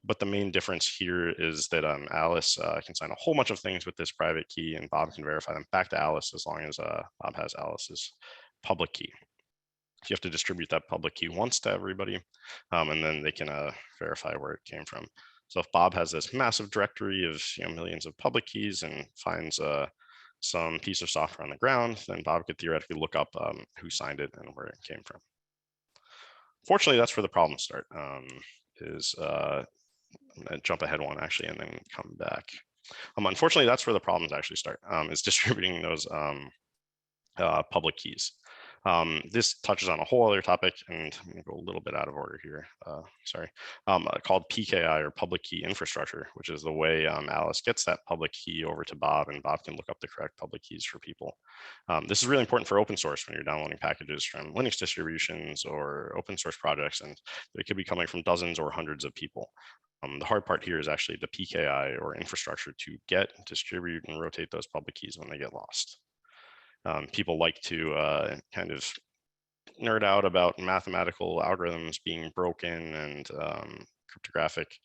but the main difference here is that Alice can sign a whole bunch of things with this private key, and Bob can verify them back to Alice as long as Bob has Alice's public key. You have to distribute that public key once to everybody, and then they can verify where it came from. So if Bob has this massive directory of millions of public keys and finds some piece of software on the ground, then Bob could theoretically look up who signed it and where it came from. Fortunately, that's where the problems start, I'm gonna jump ahead one actually and then come back. Unfortunately, that's where the problems actually start, is distributing those public keys. This touches on a whole other topic, and I'm gonna go a little bit out of order here, called PKI, or public key infrastructure, which is the way Alice gets that public key over to Bob, and Bob can look up the correct public keys for people. This is really important for open source when you're downloading packages from Linux distributions or open source projects, and they could be coming from dozens or hundreds of people. The hard part here is actually the PKI, or infrastructure, to get, distribute, and rotate those public keys when they get lost. People like to kind of nerd out about mathematical algorithms being broken and cryptographic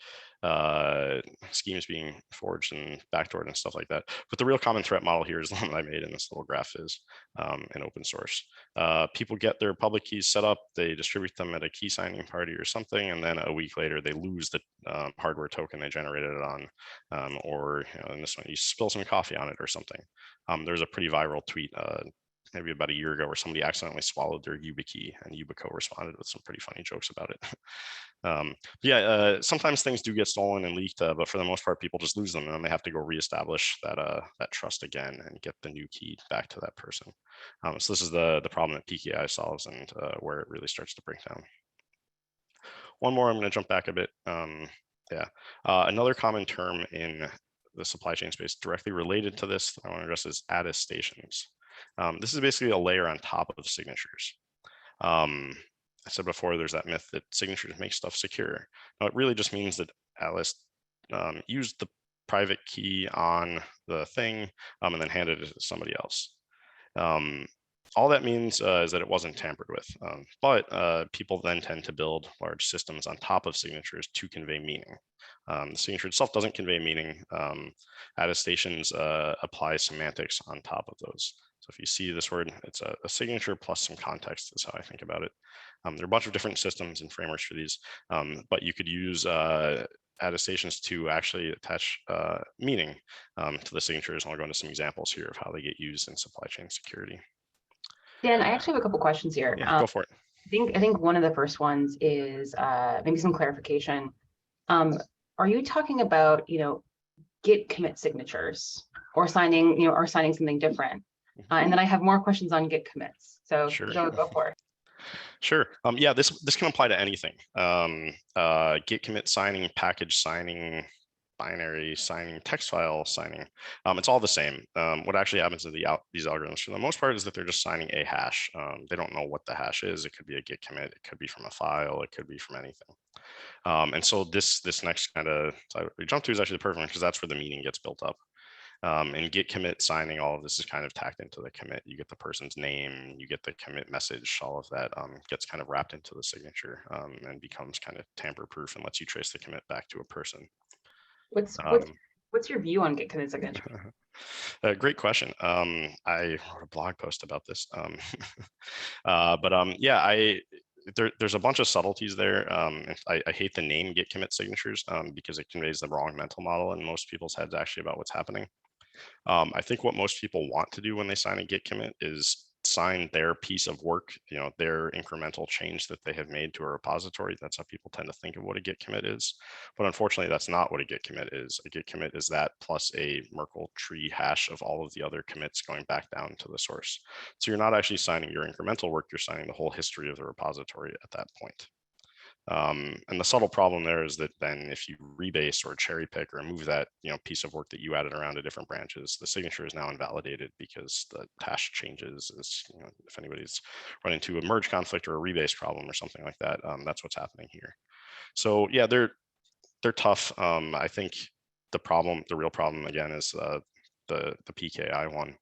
schemes being forged and backdoored and stuff like that. But the real common threat model here is the one that I made in this little graph is in open source. People get their public keys set up, they distribute them at a key signing party or something, and then a week later they lose the hardware token they generated it on, or in this one you spill some coffee on it or something. There's a pretty viral tweet maybe about a year ago where somebody accidentally swallowed their YubiKey, and Yubico responded with some pretty funny jokes about it. Sometimes things do get stolen and leaked, but for the most part, people just lose them, and then they have to go reestablish that trust again and get the new key back to that person. So this is the problem that PKI solves, and where it really starts to break down. One more, I'm going to jump back a bit. Another common term in the supply chain space directly related to this that I want to address is attestations. This is basically a layer on top of signatures. I said before, there's that myth that signatures make stuff secure. Now, it really just means that Alice used the private key on the thing and then handed it to somebody else. All that means is that it wasn't tampered with, but people then tend to build large systems on top of signatures to convey meaning. The signature itself doesn't convey meaning. Attestations apply semantics on top of those. So if you see this word, it's a signature plus some context is how I think about it. There are a bunch of different systems and frameworks for these, but you could use attestations to actually attach meaning to the signatures. And I'll go into some examples here of how they get used in supply chain security. Dan, I actually have a couple questions here. Yeah, go for it. I think one of the first ones is maybe some clarification. Are you talking about, Git commit signatures or signing, or signing something different? And then I have more questions on Git commits. So sure. go for it. Sure. Yeah, this can apply to anything. Git commit signing, package signing, binary signing, text file signing. It's all the same. What actually happens to these algorithms for the most part is that they're just signing a hash. They don't know what the hash is. It could be a Git commit. It could be from a file. It could be from anything. And so this next kind of we jump to is actually the perfect one because that's where the meaning gets built up. And Git commit signing, all of this is kind of tacked into the commit. You get the person's name, you get the commit message, all of that gets kind of wrapped into the signature and becomes kind of tamper-proof and lets you trace the commit back to a person. What's your view on Git commit signature? Great question. I wrote a blog post about this, yeah, there's a bunch of subtleties there. I hate the name Git commit signatures because it conveys the wrong mental model in most people's heads actually about what's happening. I think what most people want to do when they sign a Git commit is sign their piece of work, their incremental change that they have made to a repository. That's how people tend to think of what a Git commit is. But unfortunately, that's not what a Git commit is. A Git commit is that plus a Merkle tree hash of all of the other commits going back down to the source. So you're not actually signing your incremental work, you're signing the whole history of the repository at that point. And the subtle problem there is that then if you rebase or cherry pick or move that piece of work that you added around to different branches, the signature is now invalidated because the hash changes. If anybody's run into a merge conflict or a rebase problem or something like that, that's what's happening here. So yeah, they're tough. I think the real problem again is the PKI one.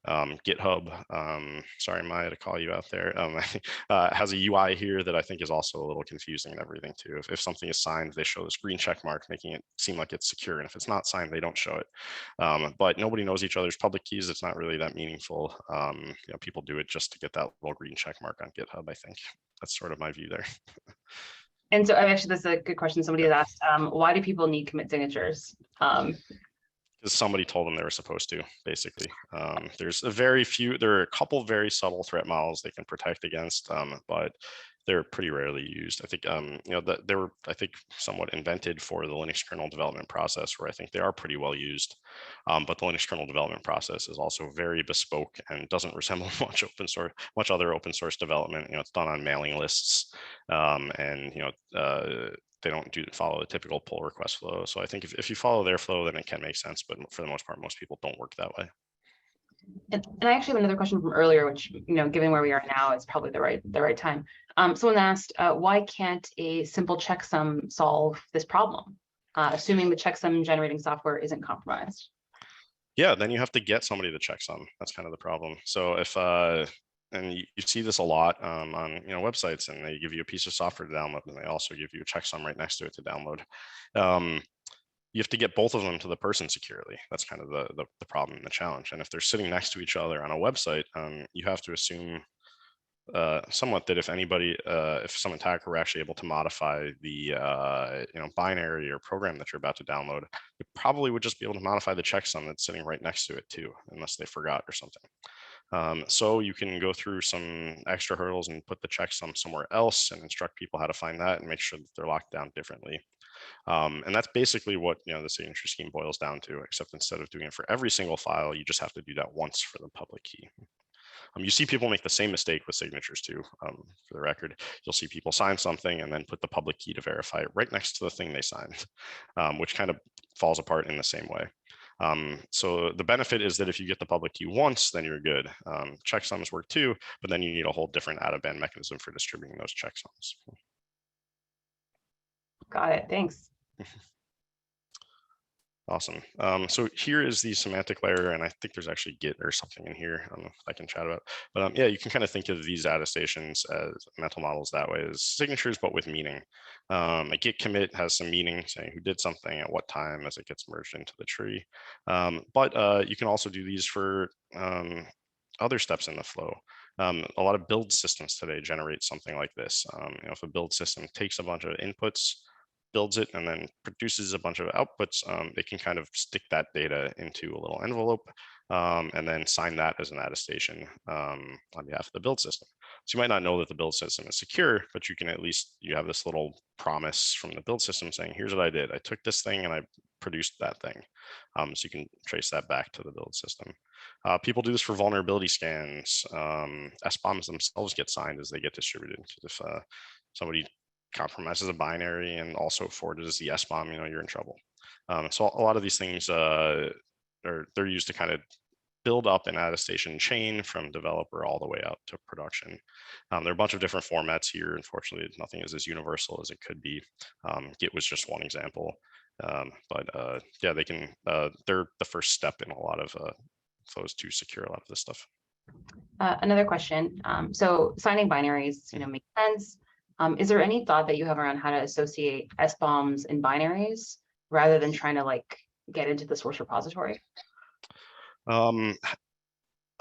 GitHub, sorry Maya to call you out there, has a UI here that I think is also a little confusing and everything too. If something is signed, they show this green check mark, making it seem like it's secure. And if it's not signed, they don't show it. But nobody knows each other's public keys. It's not really that meaningful. People do it just to get that little green check mark on GitHub, I think. That's sort of my view there. And so actually, this is a good question. Somebody has asked, why do people need commit signatures? Because somebody told them they were supposed to, basically. There are a couple very subtle threat models they can protect against, but they're pretty rarely used. I think, they were, somewhat invented for the Linux kernel development process, where I think they are pretty well used. But the Linux kernel development process is also very bespoke and doesn't resemble much other open source development. It's done on mailing lists, they don't follow the typical pull request flow. So I think if you follow their flow, then it can make sense. But for the most part, most people don't work that way. And I actually have another question from earlier, which, given where we are now, is probably the right time. Someone asked, why can't a simple checksum solve this problem, assuming the checksum generating software isn't compromised? Yeah, then you have to get somebody to checksum. That's kind of the problem. So if and you see this a lot on websites, and they give you a piece of software to download, and they also give you a checksum right next to it to download. You have to get both of them to the person securely. That's kind of the problem and the challenge. And if they're sitting next to each other on a website, you have to assume somewhat that if some attacker were actually able to modify the binary or program that you're about to download, you probably would just be able to modify the checksum that's sitting right next to it too, unless they forgot or something. So you can go through some extra hurdles and put the checksum somewhere else and instruct people how to find that and make sure that they're locked down differently. And that's basically what the signature scheme boils down to, except instead of doing it for every single file, you just have to do that once for the public key. You see people make the same mistake with signatures too. For the record, you'll see people sign something and then put the public key to verify it right next to the thing they signed, which kind of falls apart in the same way. So the benefit is that if you get the public key once, then you're good. Checksums work too, but then you need a whole different out-of-band mechanism for distributing those checksums. Got it. Thanks. Awesome. So here is the semantic layer, and I think there's actually Git or something in here. I don't know if I can chat about, but yeah, you can kind of think of these attestations as mental models that way, as signatures, but with meaning. A Git commit has some meaning, saying who did something at what time as it gets merged into the tree. But you can also do these for other steps in the flow. A lot of build systems today generate something like this. If a build system takes a bunch of inputs, builds it, and then produces a bunch of outputs, it can kind of stick that data into a little envelope and then sign that as an attestation on behalf of the build system. So you might not know that the build system is secure, but you can at least, you have this little promise from the build system saying, here's what I did. I took this thing and I produced that thing. So you can trace that back to the build system. People do this for vulnerability scans. SBOMs themselves get signed as they get distributed. If somebody compromises a binary and also forwards the SBOM, you're in trouble. So a lot of these things they're used to kind of build up an attestation chain from developer all the way out to production. There are a bunch of different formats here. Unfortunately, nothing is as universal as it could be. Git was just one example. But yeah, they can, they're the first step in a lot of flows to secure a lot of this stuff. Another question. So signing binaries, makes sense. Is there any thought that you have around how to associate SBOMs and binaries rather than trying to get into the source repository?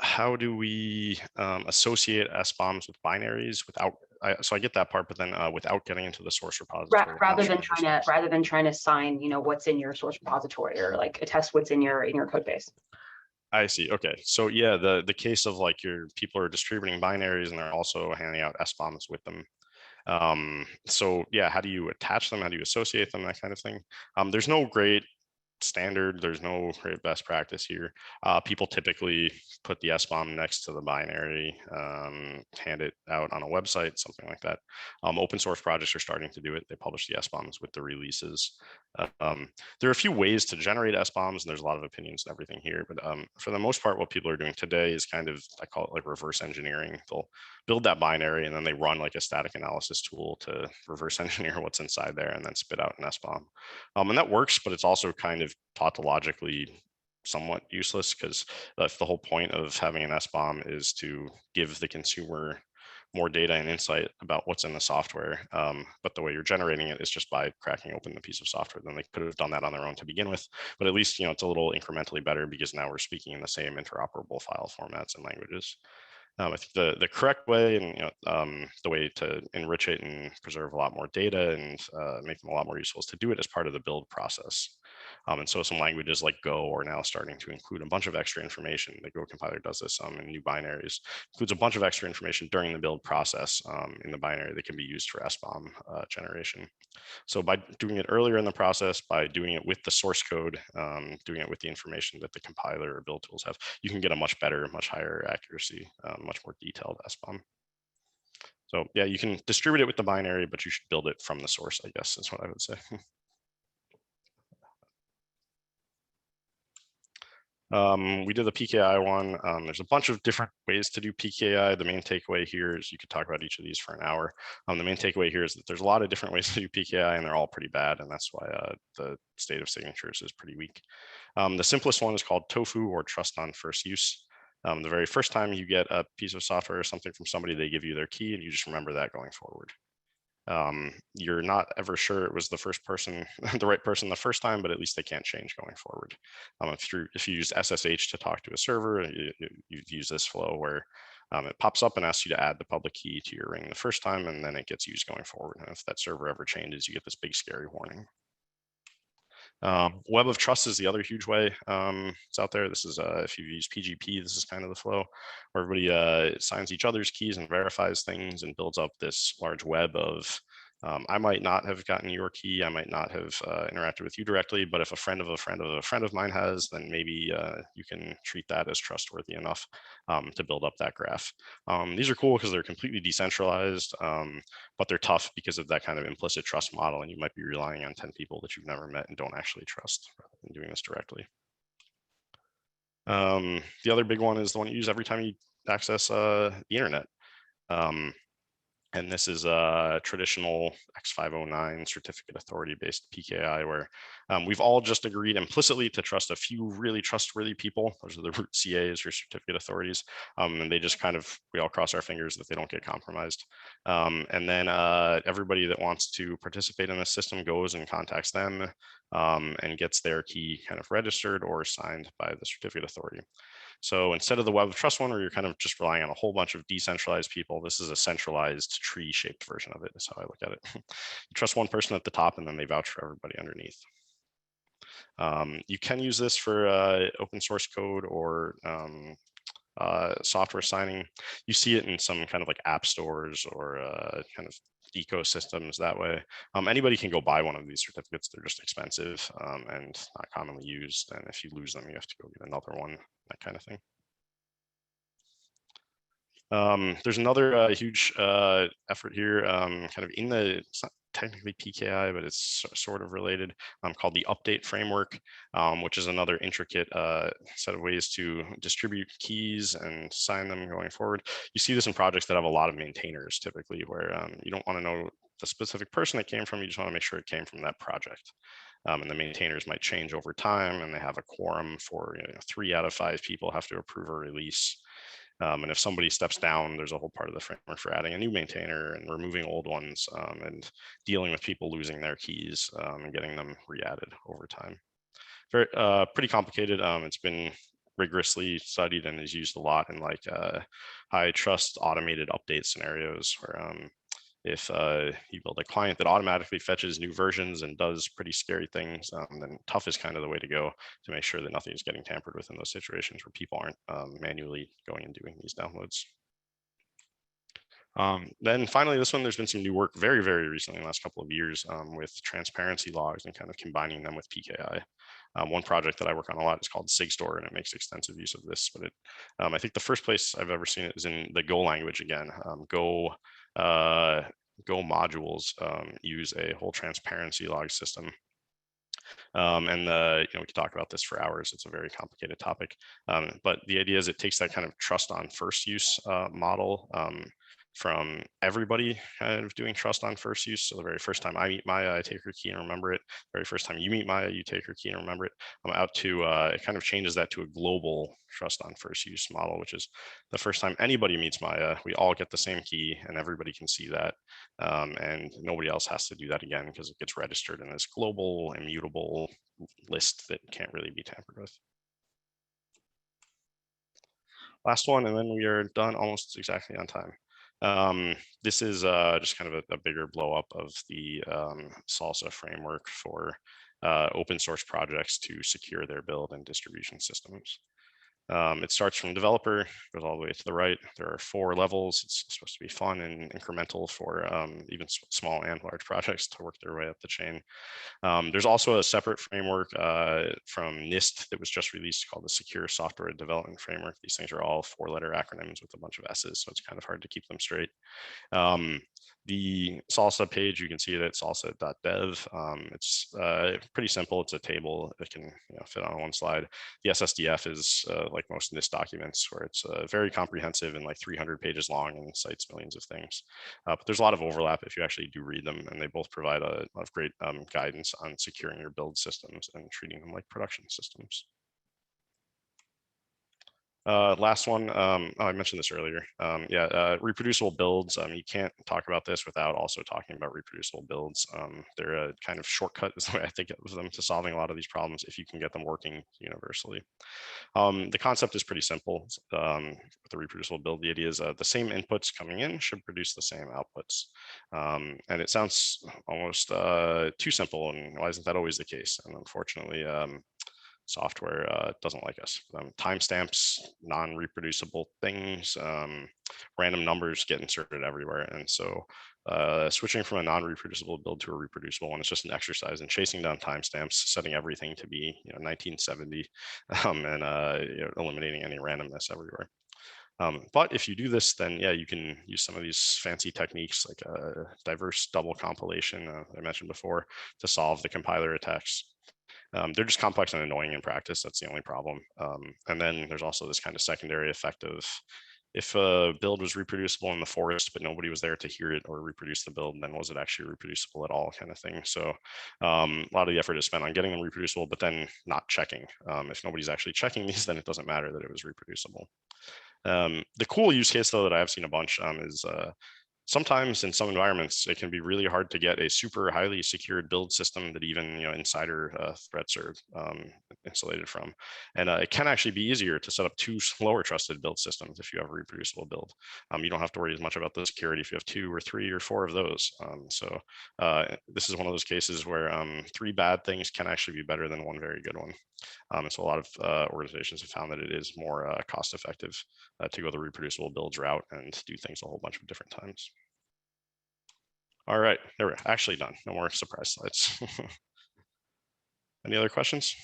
How do we associate SBOMs with binaries without? So I get that part, but then without getting into the source repository. Rather than trying to sign, what's in your source repository or attest what's in your code base. I see. Okay. So yeah, the case of your people are distributing binaries and they're also handing out SBOMs with them. So yeah, how do you attach them? How do you associate them? That kind of thing. There's no great standard. There's no great best practice here. People typically put the SBOM next to the binary, hand it out on a website, something like that. Open source projects are starting to do it. They publish the SBOMs with the releases. There are a few ways to generate SBOMs, and there's a lot of opinions and everything here. But for the most part, what people are doing today is kind of, I call it reverse engineering. They'll build that binary and then they run a static analysis tool to reverse engineer what's inside there and then spit out an SBOM. And that works, but it's also kind of tautologically somewhat useless because if the whole point of having an SBOM is to give the consumer more data and insight about what's in the software, but the way you're generating it is just by cracking open the piece of software. Then they could have done that on their own to begin with, but at least it's a little incrementally better because now we're speaking in the same interoperable file formats and languages. I think the correct way and the way to enrich it and preserve a lot more data and make them a lot more useful is to do it as part of the build process. And so some languages like Go are now starting to include a bunch of extra information. The Go compiler does this in new binaries, includes a bunch of extra information during the build process in the binary that can be used for SBOM generation. So by doing it earlier in the process, by doing it with the source code, doing it with the information that the compiler or build tools have, you can get a much better, much higher accuracy, much more detailed SBOM. So yeah, you can distribute it with the binary, but you should build it from the source, I guess is what I would say. We did the PKI one. There's a bunch of different ways to do PKI. The main takeaway here is, you could talk about each of these for an hour. The main takeaway here is that there's a lot of different ways to do PKI and they're all pretty bad. And that's why the state of signatures is pretty weak. The simplest one is called TOFU, or trust on first use. The very first time you get a piece of software or something from somebody, they give you their key and you just remember that going forward. You're not ever sure it was the first person, the right person the first time, but at least they can't change going forward. If you use SSH to talk to a server, you use this flow where it pops up and asks you to add the public key to your ring the first time, and then it gets used going forward. And if that server ever changes, you get this big scary warning. Web of trust is the other huge way it's out there. This is if you use PGP, this is kind of the flow where everybody signs each other's keys and verifies things and builds up this large web of I might not have gotten your key, I might not have interacted with you directly, but if a friend of a friend of a friend of mine has, then maybe you can treat that as trustworthy enough to build up that graph. These are cool because they're completely decentralized, but they're tough because of that kind of implicit trust model, and you might be relying on 10 people that you've never met and don't actually trust rather than doing this directly. The other big one is the one you use every time you access the internet. And this is a traditional X509 certificate authority based PKI, where we've all just agreed implicitly to trust a few really trustworthy people. Those are the root CAs or certificate authorities. And they just we all cross our fingers that they don't get compromised. And then everybody that wants to participate in the system goes and contacts them and gets their key kind of registered or signed by the certificate authority. So instead of the Web of Trust one, where you're kind of just relying on a whole bunch of decentralized people, this is a centralized tree-shaped version of it, is how I look at it. You trust one person at the top, and then they vouch for everybody underneath. You can use this for open source code or software signing. You see it in some kind of like app stores or kind of ecosystems that way. Anybody can go buy one of these certificates. They're just expensive and not commonly used. And if you lose them, you have to go get another one, that kind of thing. There's another huge effort here, kind of in the, it's not technically PKI, but it's sort of related, called the update framework, which is another intricate set of ways to distribute keys and sign them going forward. You see this in projects that have a lot of maintainers typically, where you don't want to know the specific person it came from, you just want to make sure it came from that project. And the maintainers might change over time, and they have a quorum for 3 out of 5 people have to approve a release. And if somebody steps down, there's a whole part of the framework for adding a new maintainer and removing old ones and dealing with people losing their keys and getting them re-added over time. Very pretty complicated. It's been rigorously studied and is used a lot in like high trust automated update scenarios where if you build a client that automatically fetches new versions and does pretty scary things, then tough is kind of the way to go to make sure that nothing is getting tampered with in those situations where people aren't manually going and doing these downloads. Then finally, this one, there's been some new work very, very recently in the last couple of years with transparency logs and kind of combining them with PKI. One project that I work on a lot is called SigStore, and it makes extensive use of this. But I think the first place I've ever seen it is in the Go language again. Go modules use a whole transparency log system. And we could talk about this for hours. It's a very complicated topic. But the idea is it takes that kind of trust on first use model from everybody kind of doing trust on first use. So the very first time I meet Maya, I take her key and remember it. The very first time you meet Maya, you take her key and remember it. Out to, it kind of changes that to a global trust on first use model, which is the first time anybody meets Maya, we all get the same key and everybody can see that. And nobody else has to do that again because it gets registered in this global immutable list that can't really be tampered with. Last one, and then we are done almost exactly on time. This is just kind of a bigger blow up of the Salsa framework for open source projects to secure their build and distribution systems. It starts from developer, goes all the way to the right. There are 4 levels. It's supposed to be fun and incremental for even small and large projects to work their way up the chain. There's also a separate framework from NIST that was just released called the Secure Software Development Framework. These things are all 4-letter acronyms with a bunch of S's, so it's kind of hard to keep them straight. The Salsa page, you can see it at salsa.dev. It's pretty simple. It's a table that can fit on one slide. The SSDF is like most NIST documents, where it's very comprehensive and like 300 pages long and cites millions of things. But there's a lot of overlap if you actually do read them, and they both provide a lot of great guidance on securing your build systems and treating them like production systems. Last one, I mentioned this earlier. Reproducible builds. You can't talk about this without also talking about reproducible builds. They're a kind of shortcut, is the way I think of them, to solving a lot of these problems if you can get them working universally. The concept is pretty simple. With the reproducible build, the idea is the same inputs coming in should produce the same outputs. And it sounds almost too simple, and why isn't that always the case? And unfortunately, software doesn't like us. Timestamps, non-reproducible things, random numbers get inserted everywhere. And so switching from a non-reproducible build to a reproducible one is just an exercise in chasing down timestamps, setting everything to be 1970, and eliminating any randomness everywhere. But if you do this, then yeah, you can use some of these fancy techniques like diverse double compilation I mentioned before to solve the compiler attacks. They're just complex and annoying in practice. That's the only problem. And then there's also this kind of secondary effect of if a build was reproducible in the forest, but nobody was there to hear it or reproduce the build, then was it actually reproducible at all, kind of thing. So a lot of the effort is spent on getting them reproducible, but then not checking. If nobody's actually checking these, then it doesn't matter that it was reproducible. The cool use case, though, that I've seen a bunch is sometimes in some environments, it can be really hard to get a super highly secured build system that even insider threats are insulated from. And it can actually be easier to set up 2 lower trusted build systems if you have a reproducible build. You don't have to worry as much about the security if you have 2 or 3 or 4 of those. So this is one of those cases where 3 bad things can actually be better than 1 very good one. And so a lot of organizations have found that it is more cost effective to go the reproducible builds route and do things a whole bunch of different times. All right, there we're actually done. No more surprise slides. Any other questions?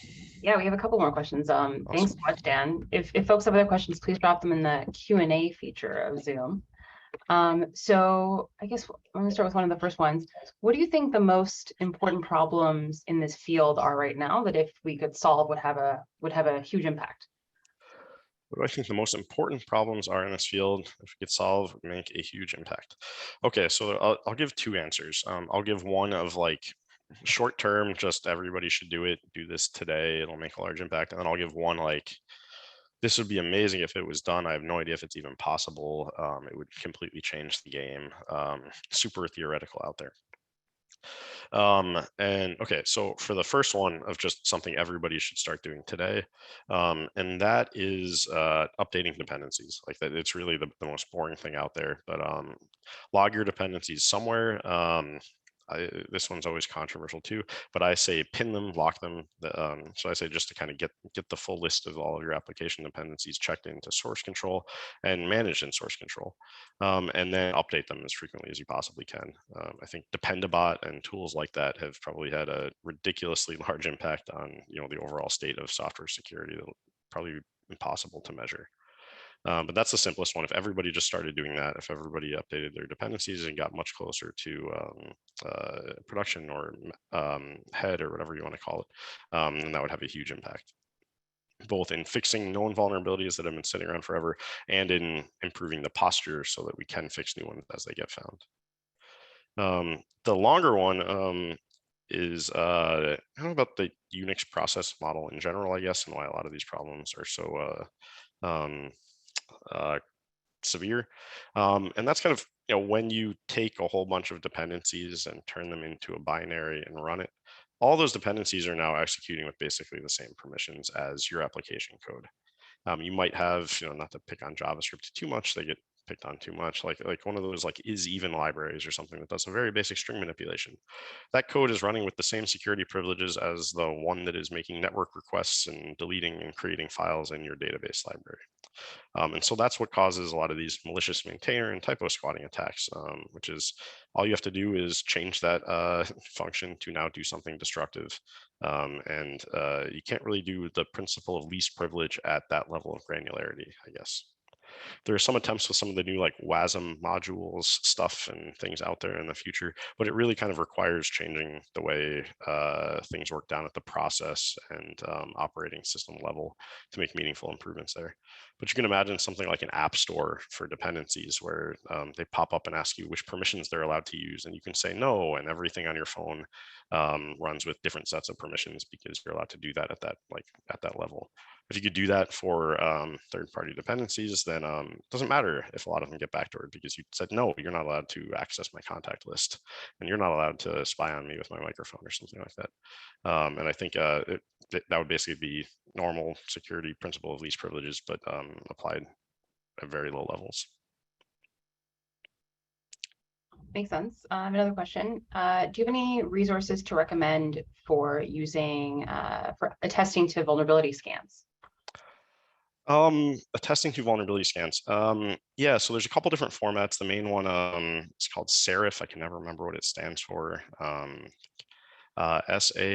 Yeah, we have a couple more questions. Thanks so much, Dan. If folks have other questions, please drop them in the Q&A feature of Zoom. So I guess I'm going to start with one of the first ones. What do you think the most important problems in this field are right now that if we could solve would have a huge impact? What do I think the most important problems are in this field? If we could solve, would make a huge impact. Okay, so I'll give 2 answers. I'll give one of like short term, just everybody should do it. Do this today, it'll make a large impact. And then I'll give one like, this would be amazing if it was done. I have no idea if it's even possible. It would completely change the game. Super theoretical out there. And okay, so for the first one of just something everybody should start doing today, and that is updating dependencies. Like that, it's really the most boring thing out there, but log your dependencies somewhere. This one's always controversial too, but I say pin them, lock them. So I say just to kind of get the full list of all of your application dependencies checked into source control and managed in source control, and then update them as frequently as you possibly can. I think Dependabot and tools like that have probably had a ridiculously large impact on the overall state of software security that will probably be impossible to measure. But that's the simplest one. If everybody just started doing that, if everybody updated their dependencies and got much closer to production or head or whatever you want to call it, then that would have a huge impact, both in fixing known vulnerabilities that have been sitting around forever and in improving the posture so that we can fix new ones as they get found. The longer one is I don't know about the Unix process model in general, I guess, and why a lot of these problems are so severe. And that's kind of, when you take a whole bunch of dependencies and turn them into a binary and run it, all those dependencies are now executing with basically the same permissions as your application code. You might have, not to pick on JavaScript too much, they get picked on too much, like one of those like is even libraries or something that does some very basic string manipulation. That code is running with the same security privileges as the one that is making network requests and deleting and creating files in your database library. And so that's what causes a lot of these malicious maintainer and typo squatting attacks, which is all you have to do is change that function to now do something destructive. And you can't really do the principle of least privilege at that level of granularity, I guess. There are some attempts with some of the new like WASM modules stuff and things out there in the future, but it really kind of requires changing the way things work down at the process and operating system level to make meaningful improvements there. But you can imagine something like an app store for dependencies where they pop up and ask you which permissions they're allowed to use, and you can say no, and everything on your phone runs with different sets of permissions because you're allowed to do that at that level. If you could do that for third-party dependencies, then it doesn't matter if a lot of them get backdoored because you said, no, you're not allowed to access my contact list, and you're not allowed to spy on me with my microphone or something like that. And I think that would basically be normal security principle of least privileges, but applied at very low levels. Makes sense. Another question. Do you have any resources to recommend for using for attesting to vulnerability scans? Attesting to vulnerability scans. Yeah, so there's a couple different formats. The main one is called SARIF. I can never remember what it stands for. SARIF.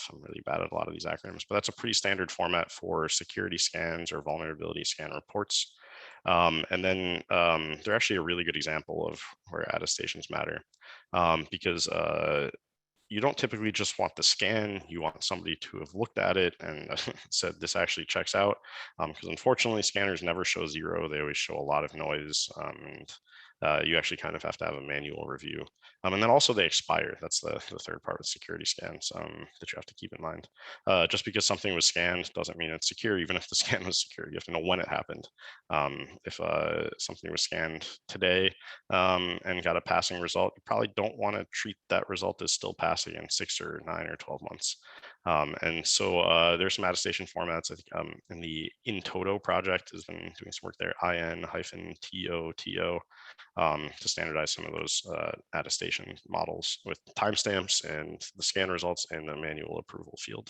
I'm really bad at a lot of these acronyms, but that's a pretty standard format for security scans or vulnerability scan reports. And then they're actually a really good example of where attestations matter, because you don't typically just want the scan, you want somebody to have looked at it and said this actually checks out, because unfortunately scanners never show zero, they always show a lot of noise, and you actually kind of have to have a manual review. And then also they expire. That's the third part of security scans that you have to keep in mind. Just because something was scanned doesn't mean it's secure, even if the scan was secure. You have to know when it happened. If something was scanned today and got a passing result, you probably don't want to treat that result as still passing in 6 or 9 or 12 months. And so there's some attestation formats. I think in the In Toto project has been doing some work there, IN-TOTO, to standardize some of those attestation models with timestamps and the scan results and the manual approval field.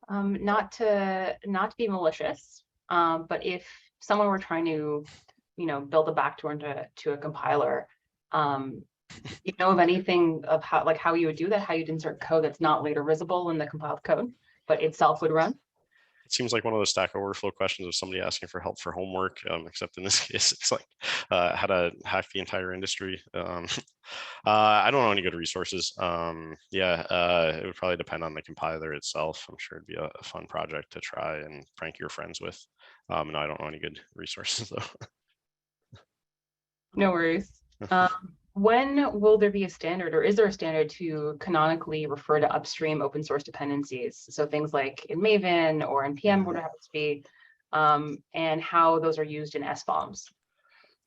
Not to be malicious, but if someone were trying to, build a backdoor to a compiler, you know of anything of how you would do that, how you'd insert code that's not later visible in the compiled code, but itself would run? It seems like one of those Stack Overflow questions of somebody asking for help for homework, except in this case, it's like how to hack the entire industry. I don't know any good resources. It would probably depend on the compiler itself. I'm sure it'd be a fun project to try and prank your friends with. No, I don't know any good resources though. No worries. When will there be a standard, or is there a standard to canonically refer to upstream open source dependencies? So things like in Maven or NPM, whatever it happens to be, and how those are used in SBOMs.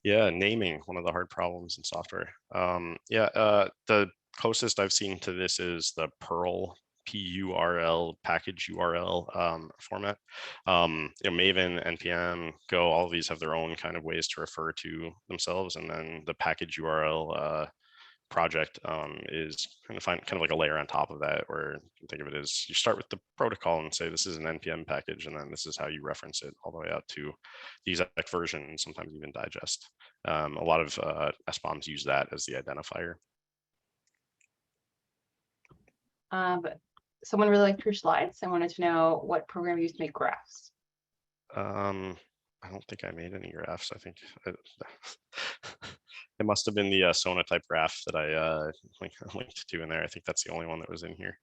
Yeah, naming, one of the hard problems in software. The closest I've seen to this is the Perl PURL package URL format. Maven, NPM, Go, all of these have their own kind of ways to refer to themselves, and then the package URL project is kind of like a layer on top of that, where you can think of it as you start with the protocol and say this is an NPM package, and then this is how you reference it all the way out to the exact version, and sometimes even digest. A lot of SBOMs use that as the identifier. But someone really liked your slides. I wanted to know what program you used to make graphs. I don't think I made any graphs. I think it must have been the Sona type graph that I linked to in there. I think that's the only one that was in here.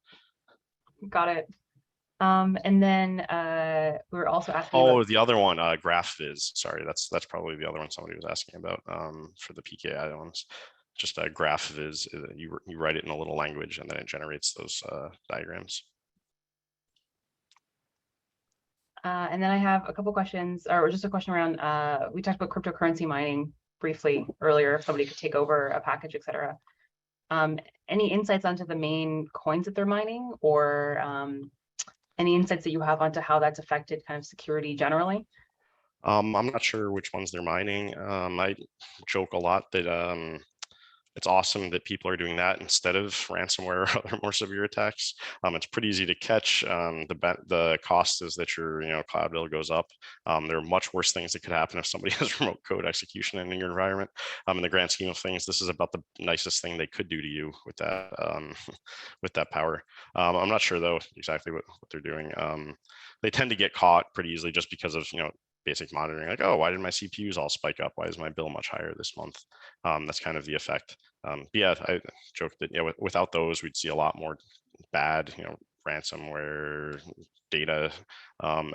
Got it. And then we were also asking. Oh, the other one, GraphViz. Sorry, that's probably the other one somebody was asking about for the PKI ones. Just a GraphViz. You write it in a little language, and then it generates those diagrams. And then I have a couple questions, or just a question around, we talked about cryptocurrency mining briefly earlier, if somebody could take over a package, et cetera. Any insights onto the main coins that they're mining, or any insights that you have onto how that's affected kind of security generally? I'm not sure which ones they're mining. I joke a lot that it's awesome that people are doing that instead of ransomware or other more severe attacks. It's pretty easy to catch. The cost is that your cloud bill goes up. There are much worse things that could happen if somebody has remote code execution in your environment. In the grand scheme of things, this is about the nicest thing they could do to you with that power. I'm not sure though exactly what they're doing. They tend to get caught pretty easily just because of basic monitoring, like, oh, why did my CPUs all spike up? Why is my bill much higher this month? That's kind of the effect. I joked that without those, we'd see a lot more bad, ransomware, data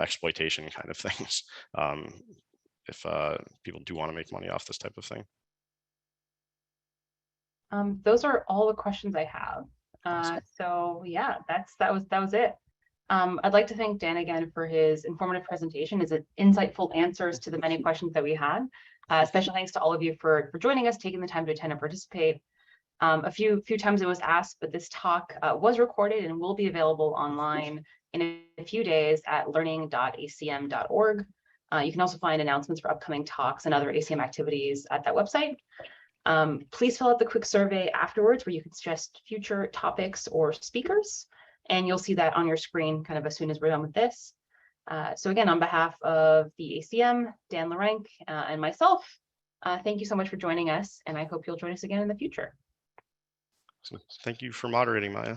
exploitation kind of things. If people do want to make money off this type of thing. Those are all the questions I have. Awesome. So yeah, that was it. I'd like to thank Dan again for his informative presentation, his insightful answers to the many questions that we had. Special thanks to all of you for joining us, taking the time to attend and participate. A few times it was asked, but this talk was recorded and will be available online in a few days at learning.acm.org. You can also find announcements for upcoming talks and other ACM activities at that website. Please fill out the quick survey afterwards where you can suggest future topics or speakers. And you'll see that on your screen kind of as soon as we're done with this. So again, on behalf of the ACM, Dan Larenk, and myself, thank you so much for joining us, and I hope you'll join us again in the future. Thank you for moderating, Maya.